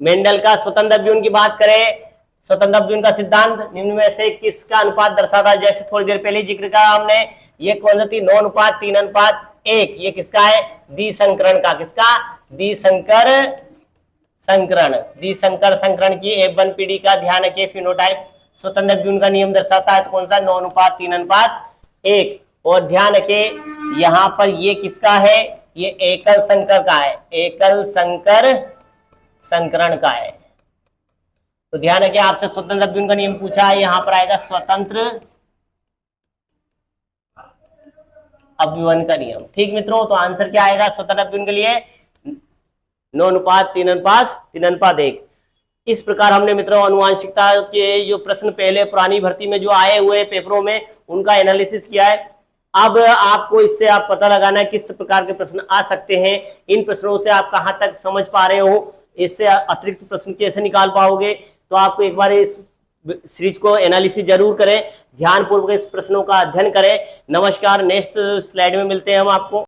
मेंडल का स्वतंत्र अपव्यूहन की बात करें, स्वतंत्र अपव्यूहन का सिद्धांत निम्न में से किसका अनुपात दर्शाता है? जस्ट थोड़ी देर पहले जिक्र करा हमने, ये कौन सा थी? 9:3:1। ये किसका है? द्विसंकरण का। किसका? द्विसंकर संकरण। द्विसंकर संकरण की F1 पीढ़ी का ध्यान रखिए फिनोटाइप स्वतंत्र अपव्यूहन का नियम दर्शाता है, तो कौन सा? 9:3:1। और ध्यान रखिए यहां पर ये किसका है? ये एकल संकर का है, एकल संकर संकरण का है। तो ध्यान रखिए आपसे स्वतंत्र अपव्यूहन का नियम पूछा है, यहां पर आएगा स्वतंत्र अपव्यूहन का नियम। ठीक मित्रों, तो आंसर क्या आएगा स्वतंत्र अपव्यूहन के लिए? 9:3:3:1। इस प्रकार हमने मित्रों आनुवांशिकता के जो प्रश्न पहले पुरानी भर्ती में जो आए हुए पेपरों में उनका एनालिसिस किया है। अब आपको इससे आप पता लगाना है किस प्रकार के प्रश्न आ सकते हैं। इन प्रश्नों से आप कहां तक समझ पा रहे हो, इससे अतिरिक्त प्रश्न कैसे निकाल पाओगे। तो आपको एक बार इस सीरीज को एनालिसिस जरूर करें, ध्यानपूर्वक इस प्रश्नों का अध्ययन करें। नमस्कार, नेक्स्ट स्लाइड में मिलते हैं हम आपको।